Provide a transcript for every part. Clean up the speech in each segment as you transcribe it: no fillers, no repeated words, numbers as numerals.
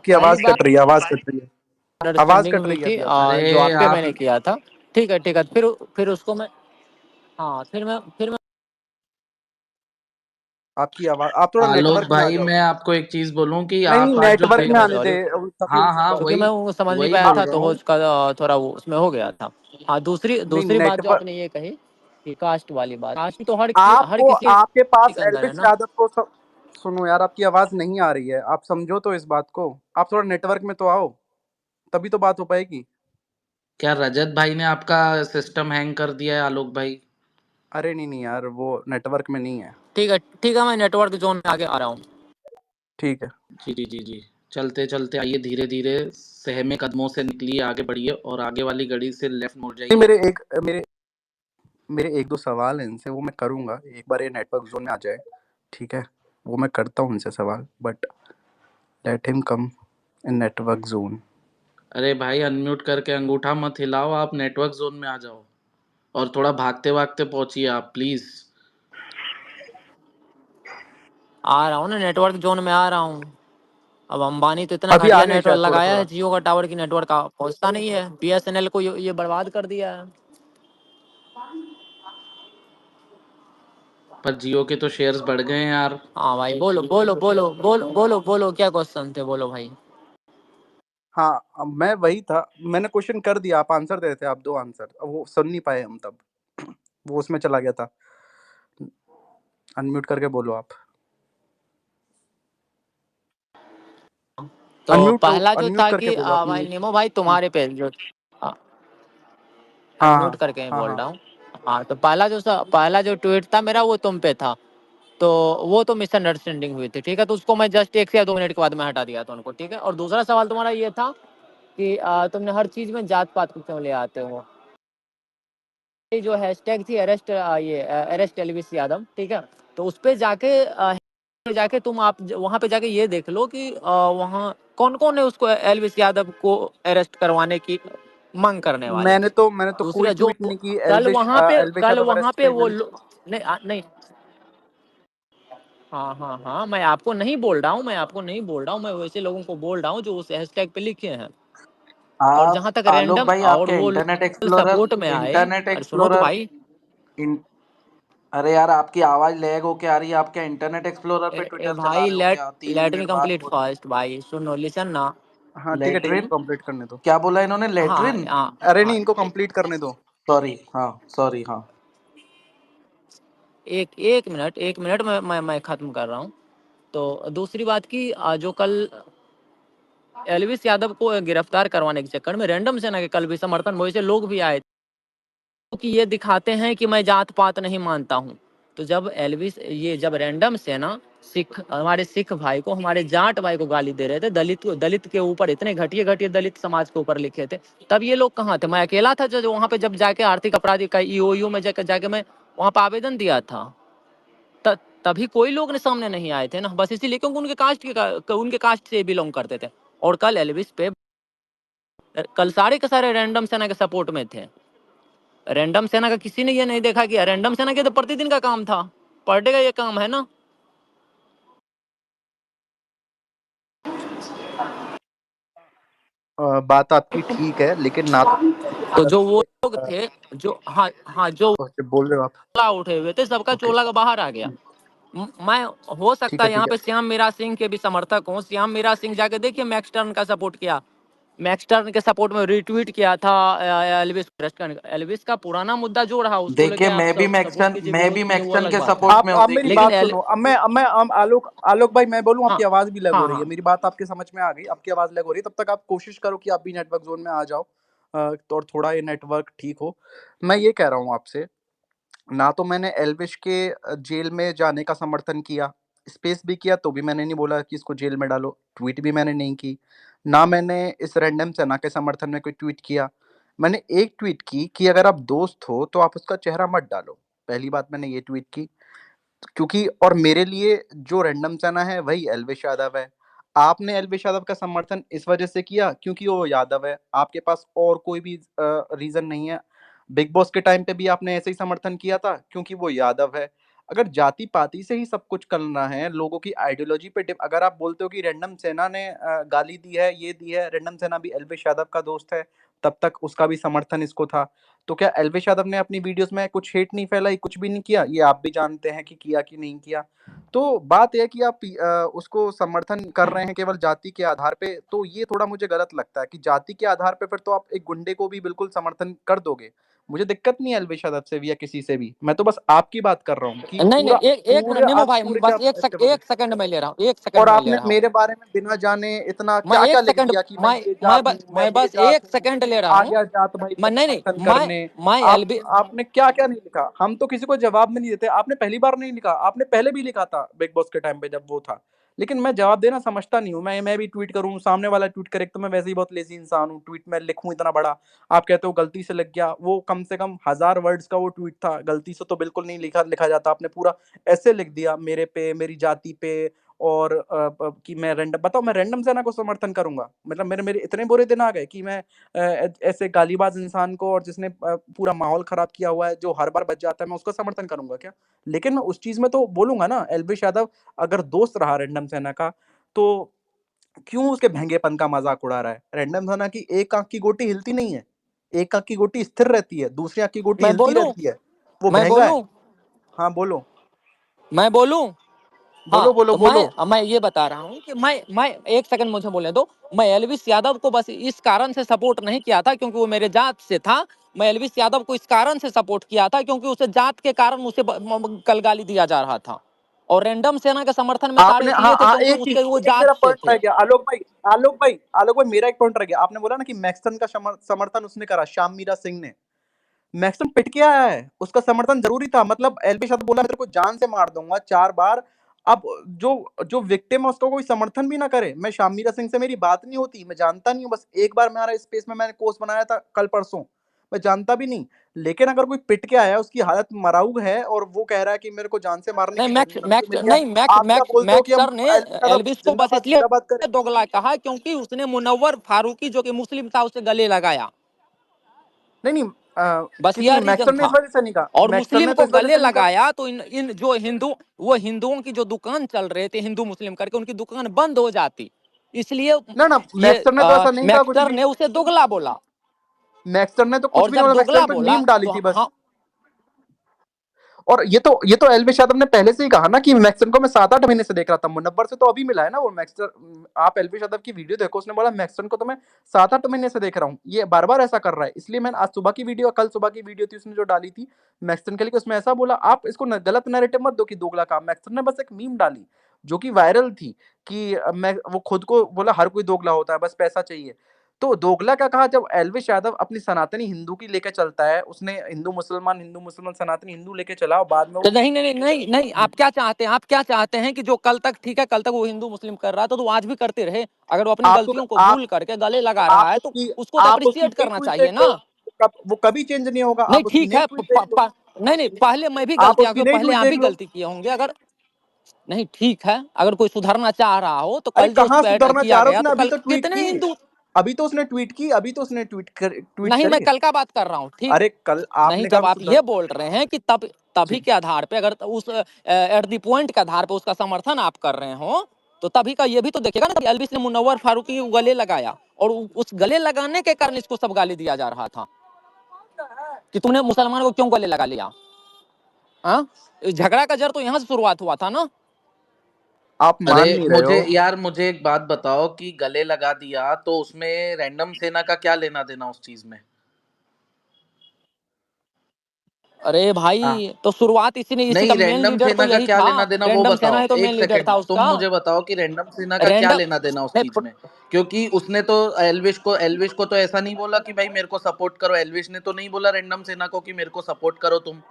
आपकी पहली आवाज बात कट रही है, आवाज कट रही है, आवाज अंडरस्टैंडिंग कट हुई रही है थी अभी आपकी। जो अरे आपके आप मैंने किया था। ठीक है, फिर उसको मैं, हाँ फिर मैं आपकी आवाज, आप थोड़ा आलोक नेटवर्क में आ भाई, जाओ। मैं आपको एक चीज बोलूं कि नहीं आप नहीं, आज जो नेटवर्क दे, में मैं आने दे, सॉरी, तभी हाँ हाँ, उसको क्योंकि वही मैं वो समझ नहीं वही पाया बोल था रहा तो वो हूँ। उसका थोड़ा वो उसमें हो गया था। हाँ, दूसरी नहीं दूसरी बात जो नेटवर्क, आपने ये कही कि कास्ट वाली बात, कास्ट तो हर आपको, किसी आपके पास के अंदर है एल्विश ना। यादव को सुनो यार, आपकी आवाज नहीं आ रही है, आप समझो तो इस बात को। आप थोड़ा नेटवर्क में तो आओ, तभी तो बात हो पाएगी। क्या रजत भाई ने आपका सिस्टम हैंग कर दिया है आलोक भाई? अरे नहीं नहीं यार, वो नेटवर्क में नहीं है। ठीक है, मैं नेटवर्क जोन में आगे आ रहा हूँ। ठीक है। जी जी जी जी। चलते चलते आइए, धीरे धीरे सहमे कदमों से निकलिए, आगे बढ़िए और आगे वाली गली से लेफ्ट मुड़ नहीं, जाइए। मेरे एक दो सवाल हैं इनसे, वो मैं करूंगा एक बार ये नेटवर्क जोन में आ जाए। ठीक है, वो मैं करता हूँ इनसे सवाल, but let him come in network zone. अरे भाई, अनम्यूट करके अंगूठा मत हिलाओ, आप नेटवर्क जोन में आ जाओ और थोड़ा भागते भागते पहुंचिए आप प्लीज। आ रहा हूँ ना, नेटवर्क जोन में आ रहा हूँ। अब अंबानी तो इतना अभी आ घटिया गए नेटवर्क शायद, थोड़ा लगाया है, थोड़ा। जियो का टावर की नेटवर्क का पहुंचता नहीं है, बीएसएनएल को ये बर्बाद कर दिया है। पर जियो के तो शेयर्स बढ़ गए हैं यार। हाँ भाई, बोलो बोलो बोलो बोलो बोलो बोलो, क्या क्वेश्चन थे, बोलो भाई। हाँ, अब मैं वही था, मैंने क्वेश्चन कर दिया, आप आंसर दे रहे थे, आप दो आंसर, अब वो सुन नहीं पाए हम तब, वो उसमें चला गया था। अनम्यूट करके बोलो आप। तो पहला जो अनम्यूट था करके कि बोलो आप, भाई म्यूट। निमो भाई, तुम्हारे पे जो हाँ अनम्यूट हाँ करके मैं हाँ बोल हाँ। रहा हूँ। हाँ, तो पहला जो ट्वीट था मेरा, वो तुम पे था। तो वो तो मिसअंडरस्टैंडिंग हुई थी, ठीक है, तो उसको मैं जस्ट 1 से 2 मिनट के बाद मैं हटा दिया था उनको, ठीक है। और दूसरा सवाल तुम्हारा ये था कि तुमने हर चीज में जात पात को क्यों ले आते हो। ये जो हैशटैग थी अरेस्ट, ये अरेस्ट एलविस यादव, ठीक है। तो उस पे जाके तुम आप वहां पे जाके ये देख लो कि वहाँ कौन कौन है उसको, एलविस यादव को अरेस्ट करवाने की मांग करने वाले। मैंने तो कोई दूसरा जो ट्वीट नहीं की, एल्विश कल यादव वहां अरेस्ट पे पे वो मैंने। नहीं नहीं, हाँ हाँ हाँ, मैं आपको नहीं बोल रहा हूँ, मैं वैसे लोगों को बोल रहा हूँ जो उस हैशटैग पे लिखे हैं। और आप जहां तक आलोक रैंडम भाई, और आपके वो इंटरनेट एक्सप्लोरर सपोर्ट में आए, इंटरनेट अरे सुनो तो एक्सप्लोरर भाई। इन अरे यार, आपकी आवाज लैग होके आ रही है, आपके इंटरनेट एक्सप्लोरर पे ए ट्विटर चला भाई, रहे हो लेट क्या? तीन लेट मी मिनट बाद कंप्लीट बोल। फर्स्ट भाई, सुनो, लिसन ना। हाँ ठीक है, लेट्रिन? इनको कंप्लीट करने दो। क्या बोला इन्होंने, हाँ लेट्रिन? हाँ अरे हाँ, नहीं, इनको कंप्लीट करने दो। सॉरी, हाँ सॉरी, हाँ। एक एक मिनट मैं खत्म कर रहा हूँ। तो दूसरी बात की जो कल एलविस यादव को गिरफ्तार करवाने के चक्कर में रैंडम सेना के कल भी समर्थन में से लोग भी आए कि ये दिखाते हैं कि मैं जात पात नहीं मानता हूँ। तो जब रैंडम सेना हमारे सिख भाई को, हमारे जाट भाई को गाली दे रहे थे, दलित के ऊपर इतने घटिया घटिया दलित समाज के ऊपर लिखे थे, तब ये लोग कहाँ थे? मैं अकेला था जो वहां पे जब जाके आर्थिक अपराधी का ईओयू में जाके मैं वहां पे आवेदन दिया था। तभी कोई लोग ने सामने नहीं आए थे ना, बस इसीलिए क्योंकि उनके कास्ट से बिलोंग करते थे। और कल एलविस पे कल सारे के सारे रैंडम सेना के सपोर्ट में थे। रैंडम सेना का किसी ने ये नहीं देखा कि रैंडम सेना के तो प्रतिदिन का काम था, पर डे का ये काम है ना। बात आपकी ठीक है, लेकिन ना तो तो जो वो से, लोग थे, जो हाँ हाँ, जो बोल रहे हो आप। चोला उठे हुए थे, सबका ओके, चोला का बाहर आ गया। मैं हो ठीक सकता है है ठीक यहाँ है। पे श्याम मीरा सिंह के भी समर्थक हूँ। श्याम मीरा सिंह जाके देखिए, मैक्स टर्न का सपोर्ट किया, मैक्स टर्न के सपोर्ट में रिट्वीट किया था एलविस को अरेस्ट करने का। एलविस का पुराना मुद्दा जो रहा उसको लेके देखिए, आप सपोर्ट कीजिए, मैं भी विरोध कीजिए, वो मैक्सन अलग के बात है। सपोर्ट में हूँ, आप मेरी देखिए। लेकिन बात सुनो, अब मैं आलोक आलोक भाई, मैं बोलूं, हाँ आपकी आवाज भी लग हो हाँ रही है, हाँ, मेरी बात आपके समझ में आ गई, आपकी आवाज लग हो रही है, तब तक आप कोशिश करो कि आप भी नेटवर्क जोन में आ जाओ। और थोड़ा ये नेटवर्क ठीक हो। मैं ये कह रहा हूँ आपसे, ना तो मैंने एल्विश के जेल में जाने का समर्थन किया, स्पेस भी किया तो भी मैंने नहीं बोला कि इसको जेल में डालो, ट्वीट भी मैंने नहीं की। ना मैंने इस रैंडम सेना के समर्थन में कोई ट्वीट किया। मैंने एक ट्वीट की कि अगर आप दोस्त हो तो आप उसका चेहरा मत डालो। पहली बात मैंने ये ट्वीट की, क्योंकि और मेरे लिए जो रैंडम चना है वही एल्विश यादव है। आपने एल्विश यादव का समर्थन इस वजह से किया क्योंकि वो यादव है, आपके पास और कोई भी रीजन नहीं है। बिग बॉस के टाइम पे भी आपने ऐसे ही समर्थन किया था क्योंकि वो यादव है। अगर जाति-पाति से ही सब कुछ करना है, लोगों की आइडियोलॉजी पे डिप अगर आप बोलते हो कि रैंडम सेना ने गाली दी है, ये दी है, रैंडम सेना भी एल्विश यादव का दोस्त है, तब तक उसका भी समर्थन इसको था। तो क्या एल्विश यादव ने अपनी वीडियोज़ में कुछ हेट नहीं फैलाई, कुछ भी नहीं किया? ये आप भी जानते हैं कि किया कि नहीं किया। तो बात ये है कि आप उसको समर्थन कर रहे हैं केवल जाति के आधार पे, तो ये थोड़ा मुझे गलत लगता है कि जाति के आधार पे फिर तो आप एक गुंडे को भी बिल्कुल समर्थन कर दोगे। मुझे दिक्कत नहीं है एल्विश यादव से भी या किसी से भी, मैं तो बस आपकी बात कर रहा हूँ कि नहीं नहीं, पूरा एक एक मिनट पूरे नीमो आप भाई, पूरे के बस आप ऐसे बोले एक सेकंड मैं ले रहा हूँ, एक सेकंड और मैं ले आपने रहा हूँ। मेरे बारे में बिना जाने इतना मैं क्या-क्या एक लिख सेकंड दिया कि मैं ये जात हूँ, मैं मैं ये बस जात एक हूँ, सेकंड ले रहा आ हूँ। गया जात भाई का मैं नहीं नहीं समर्थन करने। मैं आप एलबी आपने क्या-क्या नहीं लिखा? हम तो किसी को जवाब भी नहीं देते। आपने पहली बार नहीं लिखा, आपने पहले भी लिखा था बिग बॉस के टाइम पे जब वो था। लेकिन मैं जवाब देना समझता नहीं हूँ। मैं भी ट्वीट करूँ, सामने वाला ट्वीट करे, एक तो मैं वैसे ही बहुत लेज़ी इंसान हूँ, ट्वीट मैं लिखूँ इतना बड़ा। आप कहते हो गलती से लग गया, वो कम से कम 1000 वर्ड्स का वो ट्वीट था, गलती से तो बिल्कुल नहीं लिखा लिखा जाता। आपने पूरा ऐसे लिख दिया मेरे पे, मेरी जाति पे और कि मैं रैंडम सेना को समर्थन करूँगा? मतलब मेरे मेरे इतने बुरे दिन आ गए कि मैं ऐसे गालीबाज़ इंसान को और जिसने पूरा माहौल ख़राब किया हुआ है, जो हर बार बच जाता है, मैं उसका समर्थन करूँगा क्या? लेकिन मैं उस चीज़ में तो बोलूँगा ना, एल्विश यादव अगर दोस्त रहा रैंडम सेना का, तो क्यों उसके भेंगेपन का मज़ाक उड़ा रहा है? रैंडम सेना की एक आँख की गोटी हिलती नहीं है। एक आँख की गोटी स्थिर रहती है, दूसरी आँख की गोटी मैं हिलती बोलूं रहती है। वो मैं भेंगा है। बोलूं हाँ, बोलो। मैं बोलूं बोलो, हाँ, बोलो, तो बोलो। मैं ये बता रहा हूँ कि मैं एक सेकंड मुझे बोलने दो। मैं एलविस यादव को बस इस कारण से सपोर्ट नहीं किया था क्योंकि वो मेरे जात से था। मैं एलविस यादव को इस कारण से सपोर्ट किया था क्योंकि उसे जात के कारण उसे कल गाली दिया जा रहा था। और रैंडम सेना के समर्थन में सारे आपने हाँ, इसलिए थे हाँ, क्योंकि एक चीज़ उसके वो एक जात मेरा से पॉइंट रह थे। गया। आलोक भाई, मेरा एक पॉइंट रह गया। आपने बोला ना कि मैक्सन का समर्थन उसने करा, श्याम मीरा सिंह ने। मैक्सम पिट के आया है, उसका समर्थन ज़रूरी था। मतलब एलबी शाह बोला मैं तेरे को जान से मार दूँगा 4 बार। अब जो जो विक्टिम है उसका कोई समर्थन भी ना करे। मैं शाम मीरा सिंह से मेरी बात नहीं होती, मैं जानता नहीं हूँ, बस एक बार हमारा स्पेस में मैंने कोर्स बनाया था कल-परसों, मैं जानता भी नहीं। लेकिन अगर कोई पिट के आया है, उसकी हालत मराऊ है और वो कह रहा है कि मेरे को जान से मारने नहीं, की मैक्स धमकी मैक्स मिल गया। नहीं मैक्स आप क्या मैक्स बोलते हो कि मैक्स हम सर ने एलबी यादव एल्विस को बस जिंदाबाद इसलिए जिंदाबाद करें? दोगला कहा क्योंकि उसने मुनव्वर फारूकी जो कि मुस्लिम था उसे गले लगाया। नहीं, नहीं बस किसने यह रीजन मैक्सर ने था। इस वजह से नहीं कहा? और मैक्सर मुस्लिम ने तो को इस वजह गले से नहीं कहा। लगाया तो इन जो हिंदू वो हिंदुओं की जो दुकान चल रहे थे हिंदू मुस्लिम करके उनकी दुकान बंद हो जाती। इसलिए ना, ना, ये मैक्सर ने तो ऐसा नहीं कहा कुछ मैक्सर भी। ने उसे दोगला बोला। मैक्सर ने तो कुछ और भी नहीं जब बोला, मैक्सर दोगला ने तो बोला मीम डाली तो थी बस। हाँ, और ये तो एल्विश यादव ने पहले से ही कहा ना कि मैक्सन को मैं 7-8 महीने से देख रहा था। मुनव्वर से तो अभी मिला है ना वो मैक्सर। आप एल्विश यादव की वीडियो देखो, उसने बोला मैक्सन को तो मैं 7-8 महीने से देख रहा हूँ। ये बार-बार ऐसा कर रहा है। इसलिए मैंने आज सुबह की वीडियो, कल सुबह की वीडियो थी उसने जो डाली थी मैक्सन के लिए, उसमें ऐसा बोला। आप इसको गलत नैरेटिव मत दो कि दोगला काम। मैक्सन ने बस एक मीम डाली जो कि वायरल थी कि मैं वो खुद को बोला हर कोई दोगला होता है, बस पैसा चाहिए। तो दोगला क्या कहा जब एल्विश यादव अपनी सनातनी हिंदू की लेके चलता है, उसने हिंदू मुसलमान सनातनी हिंदू लेके चला और बाद में तो वो नहीं नहीं नहीं नहीं नहीं, आप क्या चाहते हैं कि जो कल तक ठीक है, कल तक वो हिंदू मुस्लिम कर रहा था तो वो आज भी करते रहे। अगर वो अपनी आपको गलतियों को आप भूल करके गले लगा रहा आप है तो उसकी उसको तो आप उसकी अप्रिशिएट नई करना ट्वीट चाहिए देख लो। ना। वो कभी चेंज नहीं होगा। नहीं आप उसकी ठीक नई है, ट्वीट देख लो। नहीं नहीं, पहले मैं भी आप गलतियां उसकी की, नई पहले ट्वीट आप भी देख लो। गलती किए होंगे। अगर नहीं ठीक है, अगर कोई सुधरना चाह रहा हो तो अरे कल जो उस कहाँ पर सुधरना किया चाह रहा है? गया उसने तो अभी कल तो ट्वीट कितने की। हिंदू। अभी तो उसने ट्वीट नहीं, मैं करी। कल का बात कर रहा हूँ, ठीक। अरे कल नहीं, आपने कहा जब वो आप सुधर ये बोल रहे हैं कि तभी जी। के आधार पे अगर उस एट द पॉइंट के आधार पे उसका समर्थन आप कर रहे हो तो तभी का ये भी तो देखिएगा ना कि एलविस ने मुनव्वर फारूकी को गले लगाया और उस गले लगाने के कारण इसको सब गाली दिया जा रहा था कि तुमने मुसलमान को क्यों गले लगा लिया। हाँ, इस झगड़ा का जड़ तो यहाँ से शुरुआत हुआ था ना। आप अरे मान नहीं रहे मुझे हो। यार, मुझे एक बात बताओ कि गले लगा दिया तो उसमें रैंडम सेना का क्या लेना देना उस चीज में? अरे हाँ, भाई, तो शुरुआत इसी का नहीं, मेन रैंडम लीडर तो सेना का यही क्या था। लेना देना वो रैंडम सेना बताओ। ही तो मेन एक लीडर था सेकंड, तुम उसका। मुझे बताओ कि रैंडम सेना का क्या रैंडम लेना देना उस चीज नहीं, में? क्योंकि उसने तो एल्विश को तो ऐसा नहीं बोला कि भाई मेरे को सपोर्ट करो। एल्विश ने तो नहीं बोला रैंडम सेना को कि मेरे को सपोर्ट करो तुम,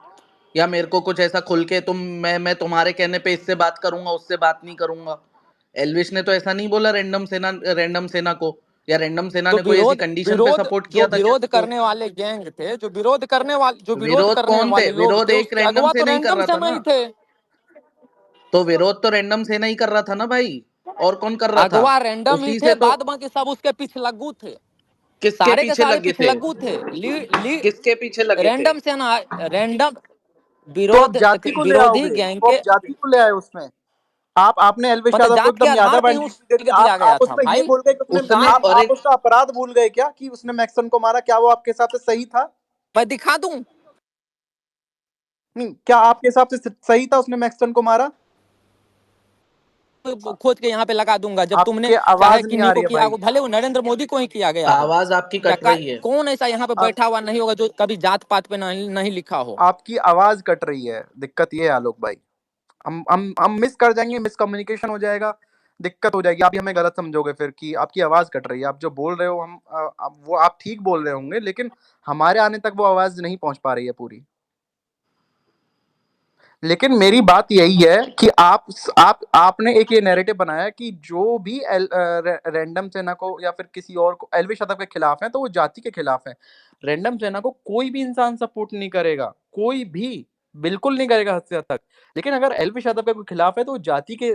या मेरे को कुछ ऐसा खुल के तुम मैं तुम्हारे कहने पे इससे बात करूंगा उससे बात नहीं करूंगा। एल्विश ने तो ऐसा नहीं बोला रैंडम सेना को, या रैंडम सेना जो ने कोई ऐसी विरोध कंडीशन पे विरोध सपोर्ट जो किया था क्या विरोध इसको? करने वाले गैंग थे, जो विरोध विरोध करने कौन थे? वाले लोग विरोध थे, एक उसके रैंडम अगवा से तो नहीं कर रैंडम रहा था सेना ना। ही थे। तो विरोध तो रैंडम सेना ही कर रहा था ना भाई, और कौन कर रहा था? अगवा रैंडम ही उसी थे, से तो। बाद बाकी सब उसके पिछलग्गू थे। किसके सारे के पीछे सारे लगे थे? पिछलग्गू थे। ली ली किसके पीछे लगे थे? रैंडम सेना, रैंडम तो आप जाति को ले विरोधी आओगे, गैंग तो के आप जाति को ले आए उसमें। आपने एल्विश मतलब यादव को जात के एकदम आधार पे ही यादव उसको आइडेंटिटी दे दी। टिकट दिया गया आप था उसमें ये भाई। बोल गए कि उसने उसने आप और आप एक उसका अपराध भूल गए क्या कि उसने मैक्सन को मारा? क्या वो आपके हिसाब से सही था? मैं दिखा दूं? नहीं, क्या आपके हिसाब से सही था उसने मैक्सन को मारा? खोद के यहाँ पे लगा दूंगा। जब तुमने आपके कहा है आवाज नहीं किन्हीं आ को रही है किया भाई। हो, भले वो नरेंद्र मोदी को ही किया गया हो, आवाज आपकी क्या कट रही है। कौन ऐसा यहाँ पे आ, बैठा हुआ नहीं होगा जो कभी जात पात पे नहीं, नहीं लिखा हो? आपकी आवाज कट रही है, दिक्कत ये है आलोक भाई। हम मिस कर जाएंगे, मिसकम्युनिकेशन हो जाएगा, दिक्कत हो जाएगी। आप ही हमें गलत समझोगे फिर कि आपकी आवाज कट रही है। आप जो बोल रहे हो वो आप ठीक बोल रहे होंगे, लेकिन हमारे आने तक वो आवाज नहीं पहुंच पा रही है पूरी। लेकिन मेरी बात यही है कि आपने एक ये नैरेटिव बनाया कि जो भी रैंडम सेना को या फिर किसी और को एल्विश यादव के खिलाफ है तो वो जाति के खिलाफ है। रैंडम सेना को कोई भी इंसान सपोर्ट नहीं करेगा, कोई भी बिल्कुल नहीं करेगा हद से हद तक। लेकिन अगर एल्विश यादव का कोई खिलाफ है तो वो जाति के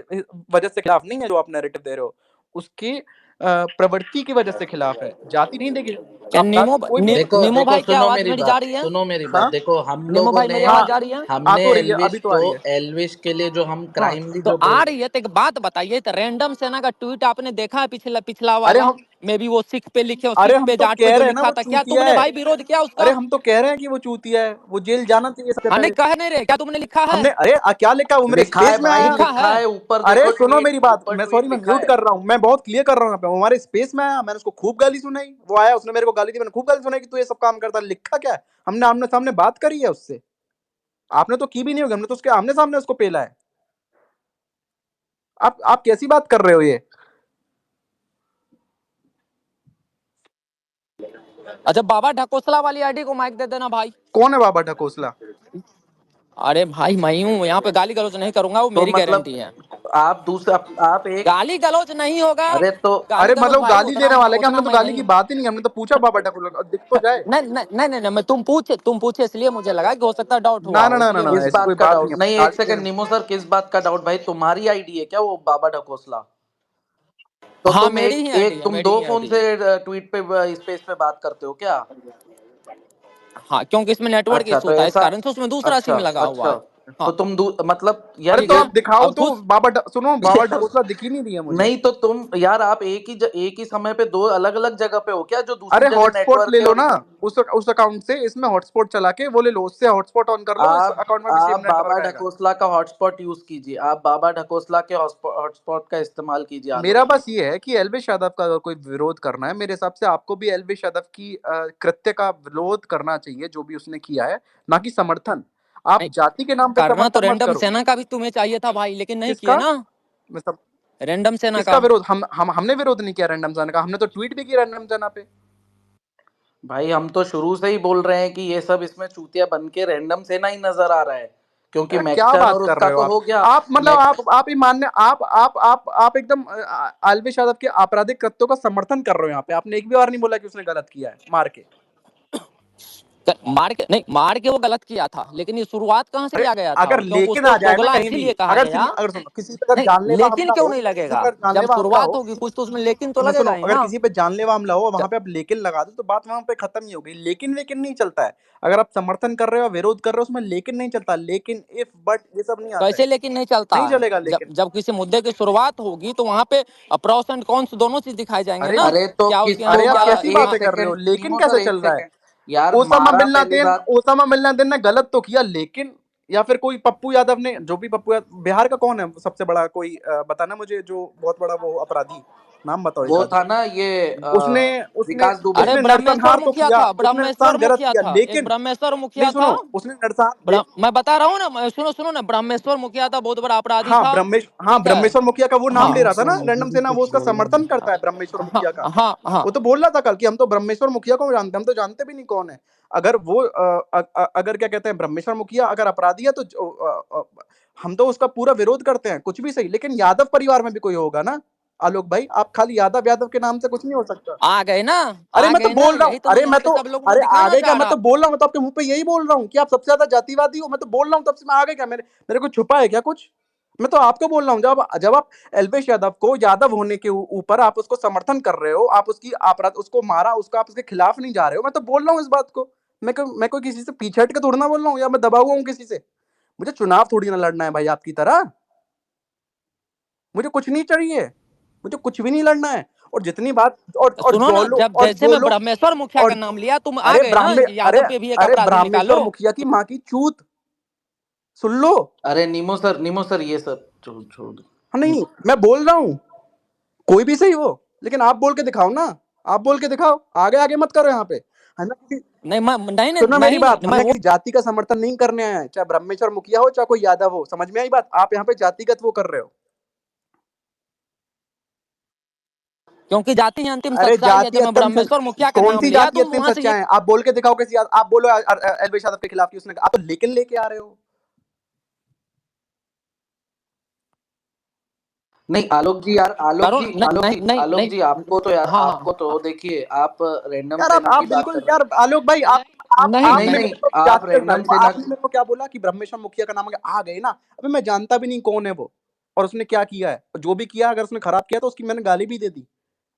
वजह से खिलाफ नहीं है, जो आप नैरेटिव दे रहे हो उसके प्रवृत्ति की वजह से खिलाफ है। जाति नहीं देखी, क्या अपराध कोई भी देखो नीमो देखो भाई, क्या सुनो आवाज मेरी मेरी जा बात, रही है? सुनो मेरी बात। हाँ देखो हम नीमो लोगों भाई, ने मेरी हाँ आवाज जा रही है? आ हमने तो रही है, अभी एल्विश तो आ को रही है। एल्विश के लिए जो हम हाँ क्राइमली तो जो आ बोल रही है तो एक बात बताइए, तो रैंडम सेना का ट्वीट आपने देखा है पिछला पिछला अरे वाला? हम मे भी वो सिख पे लिखे और अरे सिख हम पे तो जाट पे कह जो रहे हैं ना लिखा वो था, क्या चूतिया तुमने है। भाई विरोध किया अरे उसका? हम तो कह रहे हैं कि वो चूतिया है, वो जेल जाना चाहिए सबसे हमें पहले। कह नहीं रहे, क्या तुमने लिखा है? हमने अरे क्या लिखा? वो मेरे लिखा है स्पेस में भाई, आया। लिखा लिखा है? है ऊपर अरे देखो, सुनो ट्वीट मेरी बात, ऊपर मैं सॉरी, ट्वीट मैं लिखा म्यूट है। कर रहा हूँ, मैं बहुत क्लियर कर रहा हूँ। वो हमारे स्पेस में आया, मैंने उसको खूब गाली सुनाई। वो आया, उसने मेरे को गाली दी, मैंने खूब गाली सुनाई कि तू ये सब काम करता है। लिखा क्या है? हमने आमने सामने बात करी है उससे। आपने तो की भी नहीं होगी, हमने तो उसके आमने सामने उसको पेला है। आप कैसी बात कर रहे हो ये? अच्छा, बाबा ढकोसला वाली आईडी को माइक दे देना भाई। कौन है बाबा ढकोसला? अरे भाई मैं हूँ यहाँ पे, गाली गलौज नहीं करूंगा, वो तो मेरी गारंटी मतलब है। आप दूसरा, आप एक, गाली गलौज नहीं होगा। अरे तो गाली अरे गलौज मतलब भाई गाली उतना देने वाला है क्या? उतना हमने तो मैं गाली नहीं की हूँ। बात ही नहीं, हमने तो पूछा बाबा ढकोसला, दिख तो जाए। नहीं नहीं नहीं नहीं नहीं, मैं तुम पूछे इसलिए मुझे लगा कि हो सकता है डाउट ना हुआ ना हो, ना ना इसलिए ना, किस मैं। ऐसी कोई बात का बात नहीं डाउट? है, नहीं, एक गाली सेकंड देने। निमो सर, किस बात का डाउट भाई? तुम्हारी आईडी है क्या वो बाबा ढकोसला? तो हाँ तुम मेरी ही एक आईडी एक है, तुम मेरी दो ही फोन आईडी से है। ट्वीट पे स्पेस पे बात करते हो क्या? हाँ, क्योंकि इसमें नेटवर्क अच्छा तो इशू था, इस ऐसा, कारण से उसमें दूसरा अच्छा सिम लगा हुआ अच्छा। है। तो हाँ। तुम मतलब यार अरे तो ये आप दिखाओ अब तो। खुद सुनो, बाबा ढकोसला दिख ही नहीं रही है मुझे। नहीं तो तुम यार, आप एक ही समय पे दो अलग अलग जगह पे हो क्या, जो दूसरी अरे जगह हॉटस्पॉट नेटवर्क ले है लो और ना, इधर? उस अकाउंट से इसमें हॉटस्पॉट चला के वो ले लो, उससे हॉटस्पॉट ऑन कर लो, इस अकाउंट में भी आप सेम बाबा नेटवर्क आएगा। ढकोसला का हॉटस्पॉट यूज कीजिए, आप बाबा ढकोसला के हॉटस्पॉट का इस्तेमाल कीजिए मेरा आलोक जी। बस ये है कि एल्विश यादव का अगर कोई विरोध करना है, मेरे हिसाब से आपको भी एल्विश यादव की कृत्य का विरोध करना चाहिए, जो भी उसने किया है, ना कि समर्थन। आप नहीं जाति के नाम पे करना तो समर्थन मत रैंडम करो। सेना का भी तुम्हें चाहिए था भाई, लेकिन नहीं किए किसका? ना। मैं सब रैंडम सेना किसका का। विरोध? हमने विरोध नहीं किया रैंडम सेना का, हमने तो ट्वीट भी किया रैंडम सेना पे। भाई हम तो शुरू से ही बोल रहे हैं कि ये सब इसमें चूतिया बन के रैंडम सेना ही नजर आ रहा है, क्योंकि क्या मैक्सन बात और कर उसका रहे हो तो आप? हो गया। आप मतलब मैक्स आप ही मान्य आप एकदम एल्विश यादव के आपराधिक कृत्यों का समर्थन कर रहे हो यहाँ पे। आपने एक भी बार नहीं बोला कि उसने गलत किया है मार के। मार के वो गलत किया था, लेकिन ये शुरुआत कहाँ से अरे किया गया था? अगर क्योंकि लेकिन उसको आ जाए ना दोगला कहीं भी, इसीलिए कहा गया। अगर सुनो, किसी पे अगर नहीं, जानलेवा लेकिन हमला क्यों हो, नहीं किसी पे लगेगा? अगर जब जानलेवा हमला शुरुआत हो, होगी कुछ तो उसमें लेकिन तो सुनो सुनो, लगेगा ही अगर ना। किसी पे जानलेवा हमला हो, वहां च- पे आप लेकिन लगा दो तो बात वहां पे खत्म ही हो गई। लेकिन वेकिन नहीं चलता है। अगर आप समर्थन कर रहे हो, विरोध कर रहे हो, उसमें लेकिन नहीं चलता। लेकिन, इफ, बट, ये सब नहीं आता है। कैसे लेकिन नहीं चलता नहीं है? चलेगा जब लेकिन। जब किसी मुद्दे की शुरुआत होगी तो वहां पे प्रोस एंड कॉन्स दोनों चीज दिखाए जाएंगे अरे ना। अरे तो क्या उसके यहाँ किसको अरे आप क्या, क्या कैसी एक बातें कर रहे हो? सेकंड लेकिन निमो कैसे सर, एक चल रहा है? सेकंड। यार मारा पहली बात। ओसामा बिन लादेन ने गलत तो किया, लेकिन या फिर कोई पप्पू यादव ने, जो भी पप्पू यादव, बिहार का कौन है सबसे बड़ा कोई बताना मुझे, जो बहुत बड़ा वो अपराधी, नाम बताओ एक वो आध। था ना ये उसने उसने विकास दुबे। अरे उसने ब्रह्मेश्वर नरसंहार तो मुखिया किया, था, उसने ब्रह्मेश्वर नरसंहार गलत मुखिया किया, था, एक लेकिन ब्रह्मेश्वर नहीं, मुखिया था। सुनो, उसने नरसंहार मैं बता रहा हूँ ना, सुनो सुनो ना, ब्रह्मेश्वर मुखिया था, बहुत बड़ा अपराधी था। हाँ, ठीक है। ब्रह्मेश्वर मुखिया का वो नाम हाँ ले रहा था ना रैंडम सेना, वो उसका समर्थन करता है ब्रह्मेश्वर हाँ मुखिया का। हाँ हाँ। वो तो बोल रहा था कल कि हम तो ब्रह्मेश्वर मुखिया को जानते हैं, हम तो जानते भी नहीं कौन है। अगर वो अगर क्या कहते हैं, ब्रह्मेश्वर मुखिया अगर अपराधी है तो हम तो उसका पूरा विरोध करते हैं, कुछ भी सही। लेकिन यादव परिवार में भी कोई होगा ना आलोक भाई, आप खाली यादव यादव के नाम से कुछ नहीं हो सकता। आ गए ना, अरे आ मैं तो गए ना, बोल रहा हूँ, यही तो मैं यहाँ पे सब लोगों को अरे दिखाना आगे क्या, चाह मैं रहा तो था। बोल रहा हूँ, मैं तो आपके मुंह पे यही बोल रहा हूँ कि आप सबसे ज्यादा जातिवादी हो। मैं तो बोल रहा हूँ तब से, मैं आगे क्या, मेरे को छुपा है क्या कुछ? मैं तो आपको बोल रहा हूँ, जब आप एल्वेश यादव को यादव होने के ऊपर आप उसको समर्थन कर रहे हो, आप उसकी अपराध, उसको मारा, उसको आप उसके खिलाफ नहीं जा रहे हो। मैं तो बोल रहा हूँ इस बात को। मैं कोई किसी से पीछे हट के थोड़ा ना बोल रहा हूँ, या मैं दबा हुआ हूँ किसी से। मुझे चुनाव थोड़ी ना लड़ना है भाई आपकी तरह। मुझे कुछ नहीं चाहिए, मुझे कुछ भी नहीं लड़ना है। और जितनी बात और सुनो जो ना, लोग जब और जैसे जो मैं लोग ब्रह्मेश्वर मुखिया का और नाम लिया, तुम आ गए ना अरे यादव पे भी एक अरे अपराधी ब्राह्मेश्वर निकालो। मुखिया की माँ की चूत सुन लो। अरे नीमो सर ये सब छोड़ छोड़ दो। हाँ, नहीं मैं बोल रहा हूँ, कोई भी सही हो, लेकिन आप बोल के दिखाओ ना, आप बोल के दिखाओ, आगे आगे मत करो यहाँ पे। हमें किसी नहीं सुनो मेरी नहीं बात, नहीं, मैं हमें वो किसी जाति का समर्थन नहीं करने आए हैं, चाहे ब्रह्मेश्वर मुखिया हो चाहे कोई यादव हो। समझ में आई बात? आप यहाँ पे जातिगत वो कर रहे हो। क्योंकि जाति ही अंतिम अरे सच्चाई है। जाति जब मैं अत्यंत ब्रह्मेश्वर मुखिया का कौन नाम सी लिया, जाति तुम अत्यंत वहां से सच्चा ये है? आप बोल के दिखाओ किसी आप बोलो एलवेश यादव के खिलाफ की उसने कहा, आप तो लेके आ रहे हो। नहीं आलोक जी यार, करो। नहीं नहीं नहीं आलोक नहीं। जी आपको तो यार, हाँ आपको तो हाँ। देखिए, आप रैंडम यार सेना आप की बात बिल्कुल कर रहे यार हैं। आलोक भाई, आप नहीं नहीं आपने नहीं नहीं, मेरे को आप जातिगत रैंडम सेना आपने मेरे को क्या बोला कि ब्रह्मेश्वर मुखिया का नाम आ गए ना। अबे मैं जानता भी नहीं कौन है वो, और उसने क्या किया है, जो भी किया अगर उसने खराब किया तो उसकी मैंने गाली भी दे दी।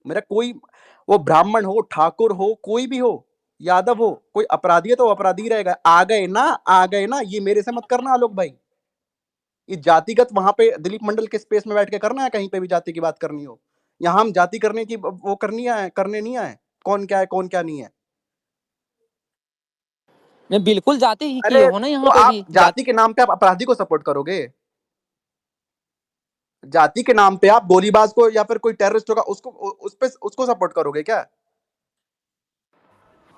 मेरा कोई, वो ब्राह्मण हो, ठाकुर हो, कोई भी हो, यादव हो, कोई अपराधी है तो अपराधी रहेगा। आ गए ना, ये मेरे से मत करना आलोक भाई। ये जातिगत वहां पे दिलीप मंडल के स्पेस में बैठ के करना है, कहीं पे भी जाति की बात करनी हो। यहाँ हम जाति करने की वो करने नहीं आए, कौन क्या है कौन क्या नहीं है। मैं बिल्कुल जाति ही किए अरे हो ना तो यहाँ पे आप भी जाति के नाम पे आप अपराधी को सपोर्ट करोगे? जाति के नाम पे आप गोलीबाज को या फिर कोई टेररिस्ट होगा उसको उसको सपोर्ट करोगे क्या?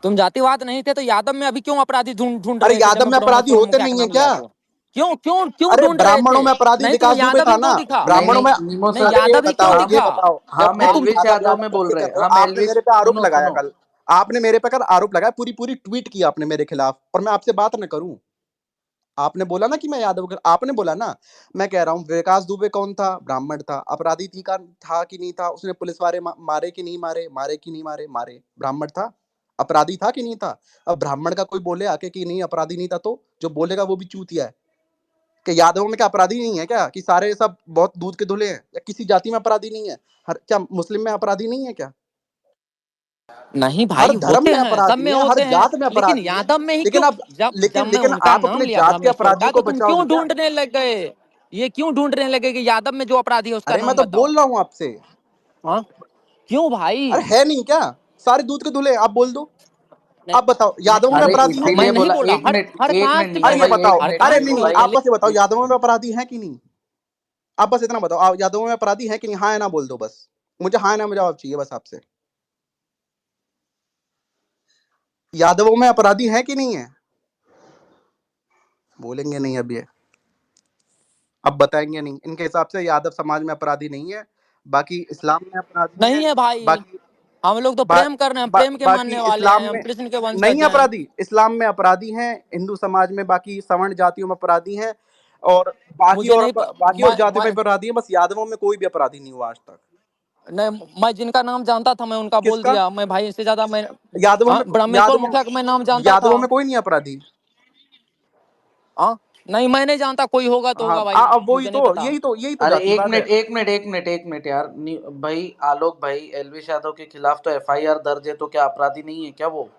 तुम जातिवाद नहीं थे तो यादव में अभी क्यों अपराधी ढूंढ अरे रहे थे? जब यादव मैं में अपराधी ब्रह्मेश्वर होते मुखिया का नहीं है नाम लिया क्या? तो क्यों क्यों क्यों अरे ढूंढ रहे ब्राह्मणों थे? में अपराधी नहीं, तुम्हें विकास दुबे यादव था ही ना क्यों दिखा? नहीं ब्राह्मणों में। नहीं नीमो नहीं, सर, अरे ये यादव ही क्यों बताओ हम ये दिखा? बताओ, जब हम नहीं आप तुम एल्विश यादव यादव यादव में बोल करके रहे कर हैं, रहे हो, हम आपने एल्विश, मेरे पे आरोप सुनो लगाया सुनो। कल। आपने मेरे पे कल आरोप लगाया, पूरी पूरी ट्वीट की आपने मेरे खिलाफ, और मैं आपसे बात न करूं। आपने बोला ना कि मैं यादव आपने बोला ना। मैं कह रहा हूँ विकास दुबे कौन था? ब्राह्मण था। अपराधी था कि नहीं था? उसने पुलिस वाले मारे कि नहीं मारे? मारे कि नहीं मारे? मारे। ब्राह्मण था, अपराधी था कि नहीं था? अब ब्राह्मण का कोई बोले आके कि नहीं अपराधी नहीं था, तो जो बोलेगा वो भी चूतिया है। कि यादवों में क्या अपराधी नहीं है क्या? कि सारे सब बहुत दूध के धुले हैं? या किसी जाति में अपराधी नहीं है? हर क्या मुस्लिम में अपराधी नहीं है क्या? नहीं हर भाई, धर्म होते में हैं, सब अपराधी में हैं, हर होते हैं, जात में लेकिन अपराधी हैं। यादव में ही लेकिन क्यों? अब जब मैं उनका आप नाम अपने लिया जात के ब्रह्मेश्वर अपराधियों का, को तो तुम क्यों बचाओगे क्या? ढूंढने लग गए? ये क्यों ढूंढने लगे कि यादव में जो अपराधी है उसका अरे मैं नाम तो बताओ? बोल रहा हूँ आपसे। हाँ, क्यों भाई? अरे है नहीं क्या? सारे दूध के धुले हैं, आप बोल दो। नहीं आप बताओ नहीं यादवों में अरे अपराधी हैं कि मैं इसीलिए नहीं नहीं? बोला, बोला, हर एक मिनट कास्ट में नीमो अरे ये भाई, बताओ, एक हर मिनट अरे कास्ट नीमो नहीं में नहीं, भाई। होते हैं आप बस ये बताओ यादवों में अपराधी हैं कि नहीं? आप बस इतना बताओ, आप यादवों में अपराधी हैं कि नहीं? हाँ या ना बोल दो बस। मुझे हाँ या ना में जवाब चाहिए बस आपसे। यादवों में अपराधी हैं कि नहीं है? बोलेंगे नहीं अब ये, अब बताएंगे नहीं। इनके हिसाब से यादव समाज में अपराधी नहीं है, बाकी इस्लाम में अपराधी नहीं है। है भाई। बाकी हम लोग तो बा, प्रेम कर रहे हैं, बा, प्रेम के बाकी मानने वाले इस्लाम हैं, हम में कृष्ण के नहीं वंशज है हैं। अपराधी, इस्लाम में अपराधी हैं, हिंदू समाज में बाकी सवर्ण जातियों में अपराधी हैं, और बाकी मुझे और नहीं बाकी और जातियों में अपराधी हैं। बस यादवों में कोई भी अपराधी नहीं हुआ आज तक। मैं जिनका नाम जानता था मैं उनका बोल किसका? दिया। मैं भाई इससे ज्यादा मैं यादवों में ब्रह्मेश्वर मुखिया का मैं नाम जानता था। यादवों में कोई नहीं अपराधी। हाँ, नहीं मैं नहीं जानता, कोई होगा तो हाँ होगा भाई, अब वही मुझे नहीं तो, पता। यही तो अरे जातिवाद है। एक मिनट यार, भाई आलोक भाई, एलविश यादव के खिलाफ तो एफआईआर दर्ज है, तो क्या अपराधी नहीं है क्या वो?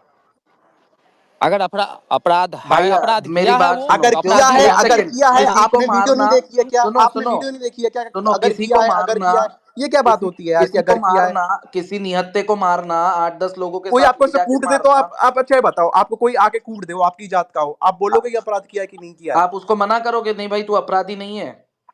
अगर अपराध भाई है, अपराध मेरी किया है बात वो, सुनो, अगर तो किया अपराधी है, है। एक सेकंड, किसी को आपने वीडियो नहीं मारना, देखी है क्या? सुनो आपने सुनो वीडियो नहीं देखी है क्या? सुनो, अगर किया है, ये क्या बात होती है यार कि किसी को अगर किया है? मारना, किसी निहत्थे को मारना, 8-10 लोगों के कोई साथ आपको ले ऐसे जाके कूट दे तो मारना, आप अच्छा ये बताओ, आपको कोई आके कूट दे, वो आपकी जात का हो, आप बोलोगे ये अपराध किया है कि नहीं किया है? आप उसको मना करोगे नहीं भाई तू अपराधी नहीं है?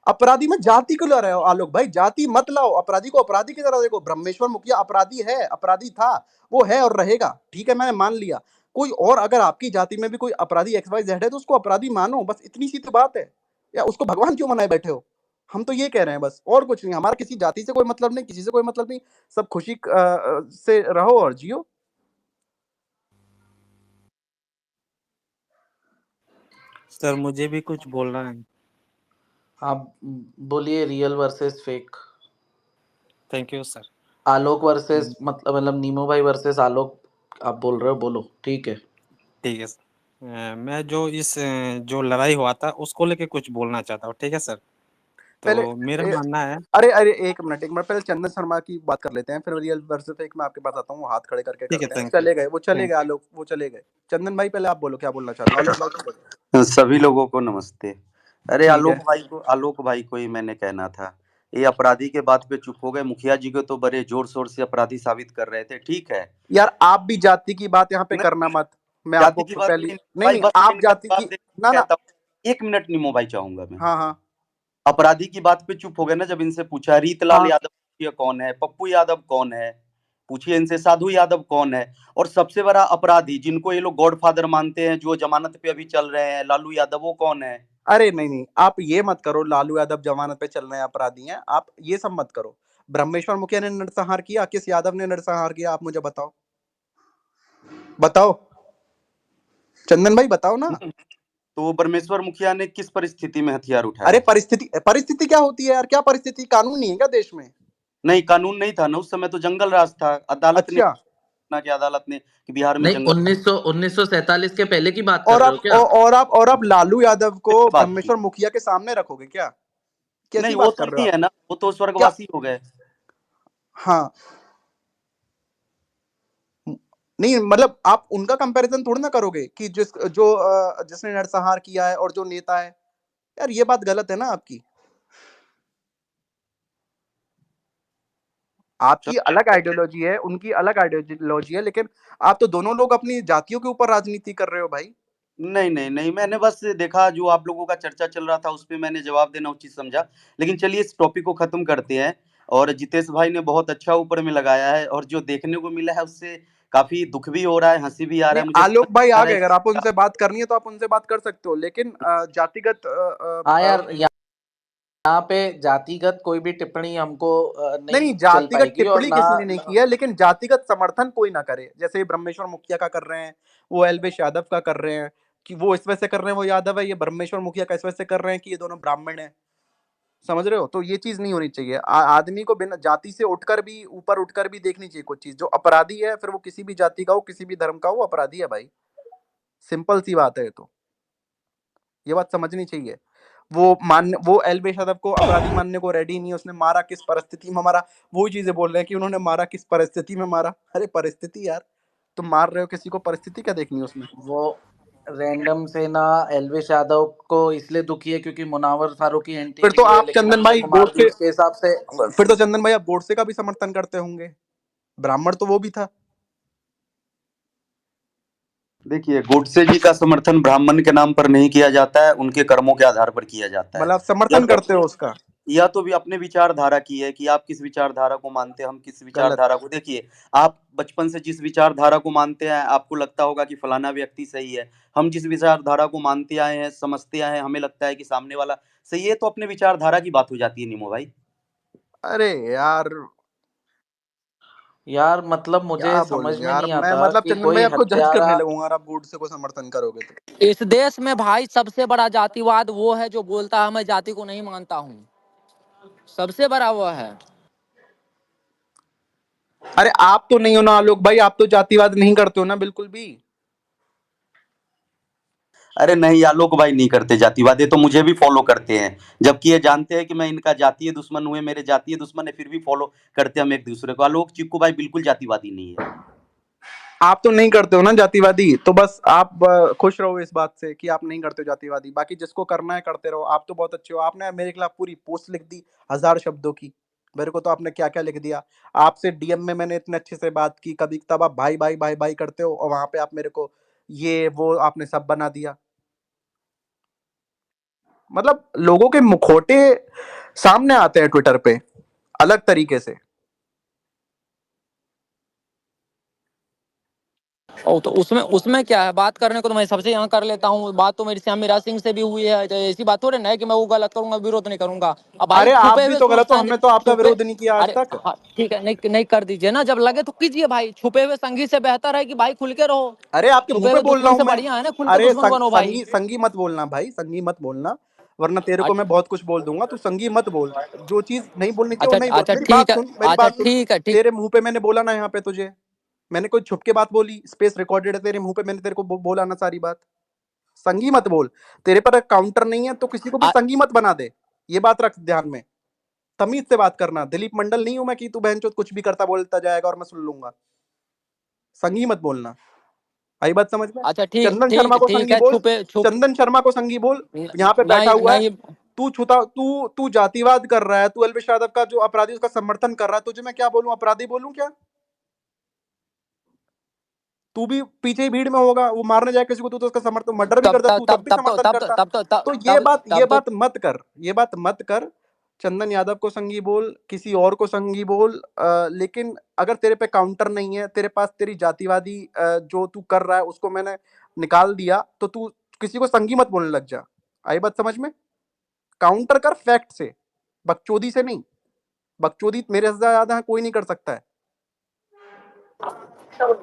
अपराधी में जाति क्यों ला रहे हो आलोक भाई? जाति मत लाओ, अपराधी को अपराधी की तरह देखो। ब्रह्मेश्वर मुखिया अपराधी है, अपराधी था, वो है और रहेगा। ठीक है, मैंने मान लिया। कोई और अगर आपकी जाति में भी कोई अपराधी XYZ है तो उसको अपराधी मानो, बस इतनी सी तो बात है। या उसको भगवान क्यों मनाए बैठे हो? हम तो ये कह रहे हैं बस, और कुछ नहीं। हमारा किसी जाति से कोई मतलब नहीं, किसी से कोई मतलब नहीं। सब खुशी से रहो और जियो। सर मुझे भी कुछ बोलना है। आप बोलिए, real versus fake. Thank you sir. Alok versus मतलब नीमो भाई वर्सेस आलोक, आप बोल रहे हो, बोलो, ठीक है। ठीक है सर। मैं जो लड़ाई हुआ था उसको लेके कुछ बोलना चाहता हूँ, ठीक है सर। पहले तो मेरा मानना है, अरे अरे एक मिनट पहले चंदन शर्मा की बात कर लेते हैं, फिर रियल वर्सेस फेक में आपके पास आता हूँ। वो हाथ खड़े करके ठीक है, करते हैं, थैंक यू। चले गए वो, चले गए आलोक, वो चले गए। चंदन भाई पहले आप बोलो क्या बोलना चाहते हो। आलोक भाई सभी लोगों को नमस्ते। अरे ठीक है। आलोक भाई को ही मैंने कहना था। ये अपराधी के बात पे चुप हो गए। मुखिया जी को तो बड़े जोर शोर से अपराधी साबित कर रहे थे। ठीक है, यार आप भी जाति की बात यहाँ पे नहीं, करना मत। मैं जाति आपको की बात पहले नहीं नहीं भाई, नहीं, बस आप इनका जाति जवाब की दे ना ना। कहता हूँ। 1 मिनट निमो भाई चाहूंगा मैं। हाँ हाँ अपराधी की बात पे चुप हो गए ना, जब इनसे पूछा रीतलाल हाँ। यादव ये कौन है, पप्पू यादव कौन है, पूछिए इनसे साधु यादव कौन है, और सबसे बड़ा अपराधी जिनको ये लोग गॉडफादर मानते हैं, जो जमानत पे अभी चल रहे हैं, लालू यादव, वो कौन है? अरे नहीं नहीं, आप ये मत करो लालू यादव जमानत पे चल रहे हैं अपराधी हैं, आप ये सब मत करो। ब्रह्मेश्वर मुखिया ने नरसंहार किया, किस यादव ने नरसंहार किया, आप मुझे बताओ। बताओ चंदन भाई, बताओ ना। तो परमेश्वर मुखिया ने किस परिस्थिति में हथियार अरे उठाया? परिस्थिति परिस्थिति क्या होती है यार, क्या परिस्थिति, कानून नहीं है क्या देश में? नहीं, कानून नहीं था ना उस समय, तो जंगल राज था। अदालत ने अच्छा। ना कि अदालत ने कि बिहार में नहीं, जंगल 1947 के पहले की बात कर और रहे हो आप क्या? और आप लालू यादव को बात की। ब्रह्मेश्वर मुखिया के सामने रखोगे क्या? कैसी नहीं, वो बात तो कर रहे नहीं हो आप? है ना, वो तो क्या? स्वर्गवासी हो गए। हाँ। नहीं मतलब आप उनका कंपैरिजन थोड़ी ना करोगे कि जिसने नरसंहार किया है और जो नेता है। यार ये बात गलत है ना आपकी। आपकी अलग आइडियोलॉजी है, उनकी अलग आइडियोलॉजी है, लेकिन आप तो दोनों लोग अपनी जातियों के ऊपर राजनीति कर रहे हो भाई। नहीं, नहीं, नहीं, मैंने बस देखा जो आप लोगों का चर्चा चल रहा था, उसपे मैंने जवाब देना उचित समझा। लेकिन चलिए इस टॉपिक को खत्म करते हैं। और जितेश भाई ने बहुत अच्छा ऊपर में लगाया है, और जो देखने को मिला है उससे काफ़ी दुःख भी हो रहा है, हँसी भी आ रहा नहीं, है। मुझे समझ आलोक भाई में आ आ रहा गए, है अगर आप कि उनसे बात करनी है तो आप उनसे बात कर सकते हो, लेकिन जातिगत हाँ यार, यहाँ पे जातिगत कोई भी टिप्पणी हमको नहीं नहीं नहीं, चल जातिगत पाएगी, और टिप्पणी ना किसी ने नहीं की है, लेकिन जातिगत समर्थन कोई ना करे, जैसे ब्रह्मेश्वर मुखिया का कर रहे हैं, वो एलवेश यादव का कर रहे हैं कि वो इस वजह से कर रहे हैं, वो यादव है, ये ब्रह्मेश्वर मुखिया का इस वजह से कर रहे हैं कि ये दोनों ब्राह्मण है। समझ रहे हो? तो ये चीज नहीं होनी चाहिए। आदमी को बिना जाति से उठकर भी, ऊपर उठकर भी देखनी चाहिए कुछ चीज। जो अपराधी है, फिर वो किसी भी जाति का हो, किसी भी धर्म का हो, वो अपराधी है भाई। सिंपल सी बात है। तो ये बात समझनी चाहिए। वो एलवेश यादव को अपराधी मानने को रेडी नहीं है। उसने मारा किस परिस्थिति में मारा, वही चीजें बोल रहे हैं कि उन्होंने मारा किस परिस्थिति में मारा। अरे परिस्थिति यार, तुम मार रहे हो किसी को, परिस्थिति क्या देखनी है उसमें? वो रैंडम से ना एलविश यादव को इसलिए दुखी है क्योंकि मुनावर फारूकी एंटी फिर तो भी है, आप लेकिन चंदन अक्षय भाई कुमार भी गोडसे, उसके हिसाब से। फिर तो चंदन भाई आप गोडसे का भी समर्थन करते होंगे। ब्राह्मण तो वो भी था। देखिए, गोडसे जी का समर्थन ब्राह्मण के नाम पर नहीं किया जाता है, उनके कर्मों के आधार पर किया जाता है। मतलब आप या समर्थन तो करते हो उसका? या तो भी अपने विचारधारा की है कि आप किस विचारधारा को मानते हैं, हम किस गलत। विचारधारा को। देखिए, आप बचपन से जिस विचारधारा को मानते हैं, आपको लगता होगा कि फलाना व्यक्ति सही है। हम जिस विचारधारा को मानते आए हैं, समझते आए हैं, हमें लगता है कि सामने वाला सही है। तो अपने विचारधारा की बात हो जाती है निमो भाई। अरे यार, यार मतलब मुझे क्या समझ बोलूं में यार नहीं मैं, आता मतलब कि चंदन भाई कोई आपको जज हत्यारा। करने लगूंगा अगर आप गोडसे को समर्थन करोगे तो। इस देश में भाई सबसे बड़ा जातिवाद वो है जो बोलता है मैं जाति को नहीं मानता हूँ, सबसे बड़ा वो है। अरे आप तो नहीं हो ना आलोक भाई, आप तो जातिवाद नहीं करते हो ना बिल्कुल भी। अरे नहीं, आलोक भाई नहीं करते जातिवाद, ये तो मुझे भी फॉलो करते हैं। जबकि ये जानते हैं कि मैं इनका जातीय दुश्मन हुए, मेरे जातीय दुश्मन है, फिर भी फॉलो करते हैं हम एक दूसरे को। आलोक चिक्कू भाई बिल्कुल जातिवादी नहीं है। आप तो नहीं करते हो ना जातिवादी, तो बस आप खुश रहो इस बात से कि आप नहीं करते हो जातिवादी। बाकी जिसको करना है करते रहो। आप तो बहुत अच्छे हो। आपने मेरे खिलाफ पूरी पोस्ट लिख दी 1000 शब्दों की। मेरे को तो आपने क्या क्या लिख दिया। आपसे डीएम में मैंने इतने अच्छे से बात की, कभी तब आप भाई भाई भाई भाई करते हो, और वहां पे आप मेरे को ये वो आपने सब बना दिया। मतलब लोगों के मुखौटे सामने आते हैं ट्विटर पे अलग तरीके से। ओ तो उसमें उसमें क्या है, बात करने को तो मैं सबसे यहाँ कर लेता हूँ। बात तो मेरी श्याम सिंह से भी हुई है, तो ऐसी बात थोड़ी ना है कि मैं वो गलत करूंगा, विरोध नहीं करूंगा। अब भाई अरे आप छुपे भी हुए तो गलत हो, सोचता है, हमने तो आपका छुपे। विरोध नहीं किया आज अरे तक। हाँ ठीक है, नहीं नहीं कर दीजिए ना, जब लगे तो कीजिए भाई। छुपे हुए संगी से बेहतर है कि भाई खुल के रहो। अरे आपके मुंह छुपे पे हुए बोल रहा दुश्मन हूं से मैं। बढ़िया है ना खुल के अरे दुश्मन बनो भाई। संगी मत बोलना भाई, संगी मत बोलना, वरना तेरे को मैं बहुत कुछ बोल दूंगा। तू संगी मत बोल। जो चीज नहीं बोलनी चाहिए अच्छा वो नहीं बोल। अच्छा मेरी ठीक बात है, सुन, मेरी अच्छा बात सुन। ठीक है ठीक। तेरे मुंह पे मैंने बोला ना यहाँ पे तुझे, मैंने कोई छुप के बात बोली? स्पेस रिकॉर्डेड है तेरे मुंह पे, मैंने तेरे को बोला ना सारी बात। संगी मत बोल। तेरे पर काउंटर नहीं है तो किसी को भी आ- संगी मत बना दे। ये बात रख ध्यान में। तमीज से बात करना। दिलीप मंडल नहीं हूं मैं कि तू बहनचोद कुछ भी करता बोलता जाएगा और मैं सुन लूंगा। संगी मत बोलना। आई बात समझ में? अच्छा ठीक चंदन ठीक शर्मा को ठीक संगी है, बोल, छुप चंदन शर्मा को संगी बोल, यहाँ पे बैठा नहीं हुआ है। नहीं तू जातिवाद कर रहा है, तू एल्विश यादव का जो अपराधी उसका समर्थन कर रहा है, तुझे मैं क्या बोलूं, अपराधी बोलूं क्या? तू भी पीछे ही भीड़ में होगा, वो मारने जाए किसी को तो उसका समर्थन, मर्डर भी तब करता, तब तू तब तब भी तब तो समर्थन तब करता। तब तो तो तब ये तब तो बात मत कर, ये बात मत कर। चंदन यादव को संगी बोल, किसी और को संगी बोल, लेकिन अगर तेरे पे काउंटर नहीं है, तेरे पास तेरी जातिवादी जो तू कर रहा है उसको मैंने निकाल दिया, तो तू किसी को संगी मत बोलने लग जा। आई बात समझ में? काउंटर कर फैक्ट से, बकचोदी से नहीं। बकचोदी मेरे से ज्यादा कोई नहीं कर सकता है।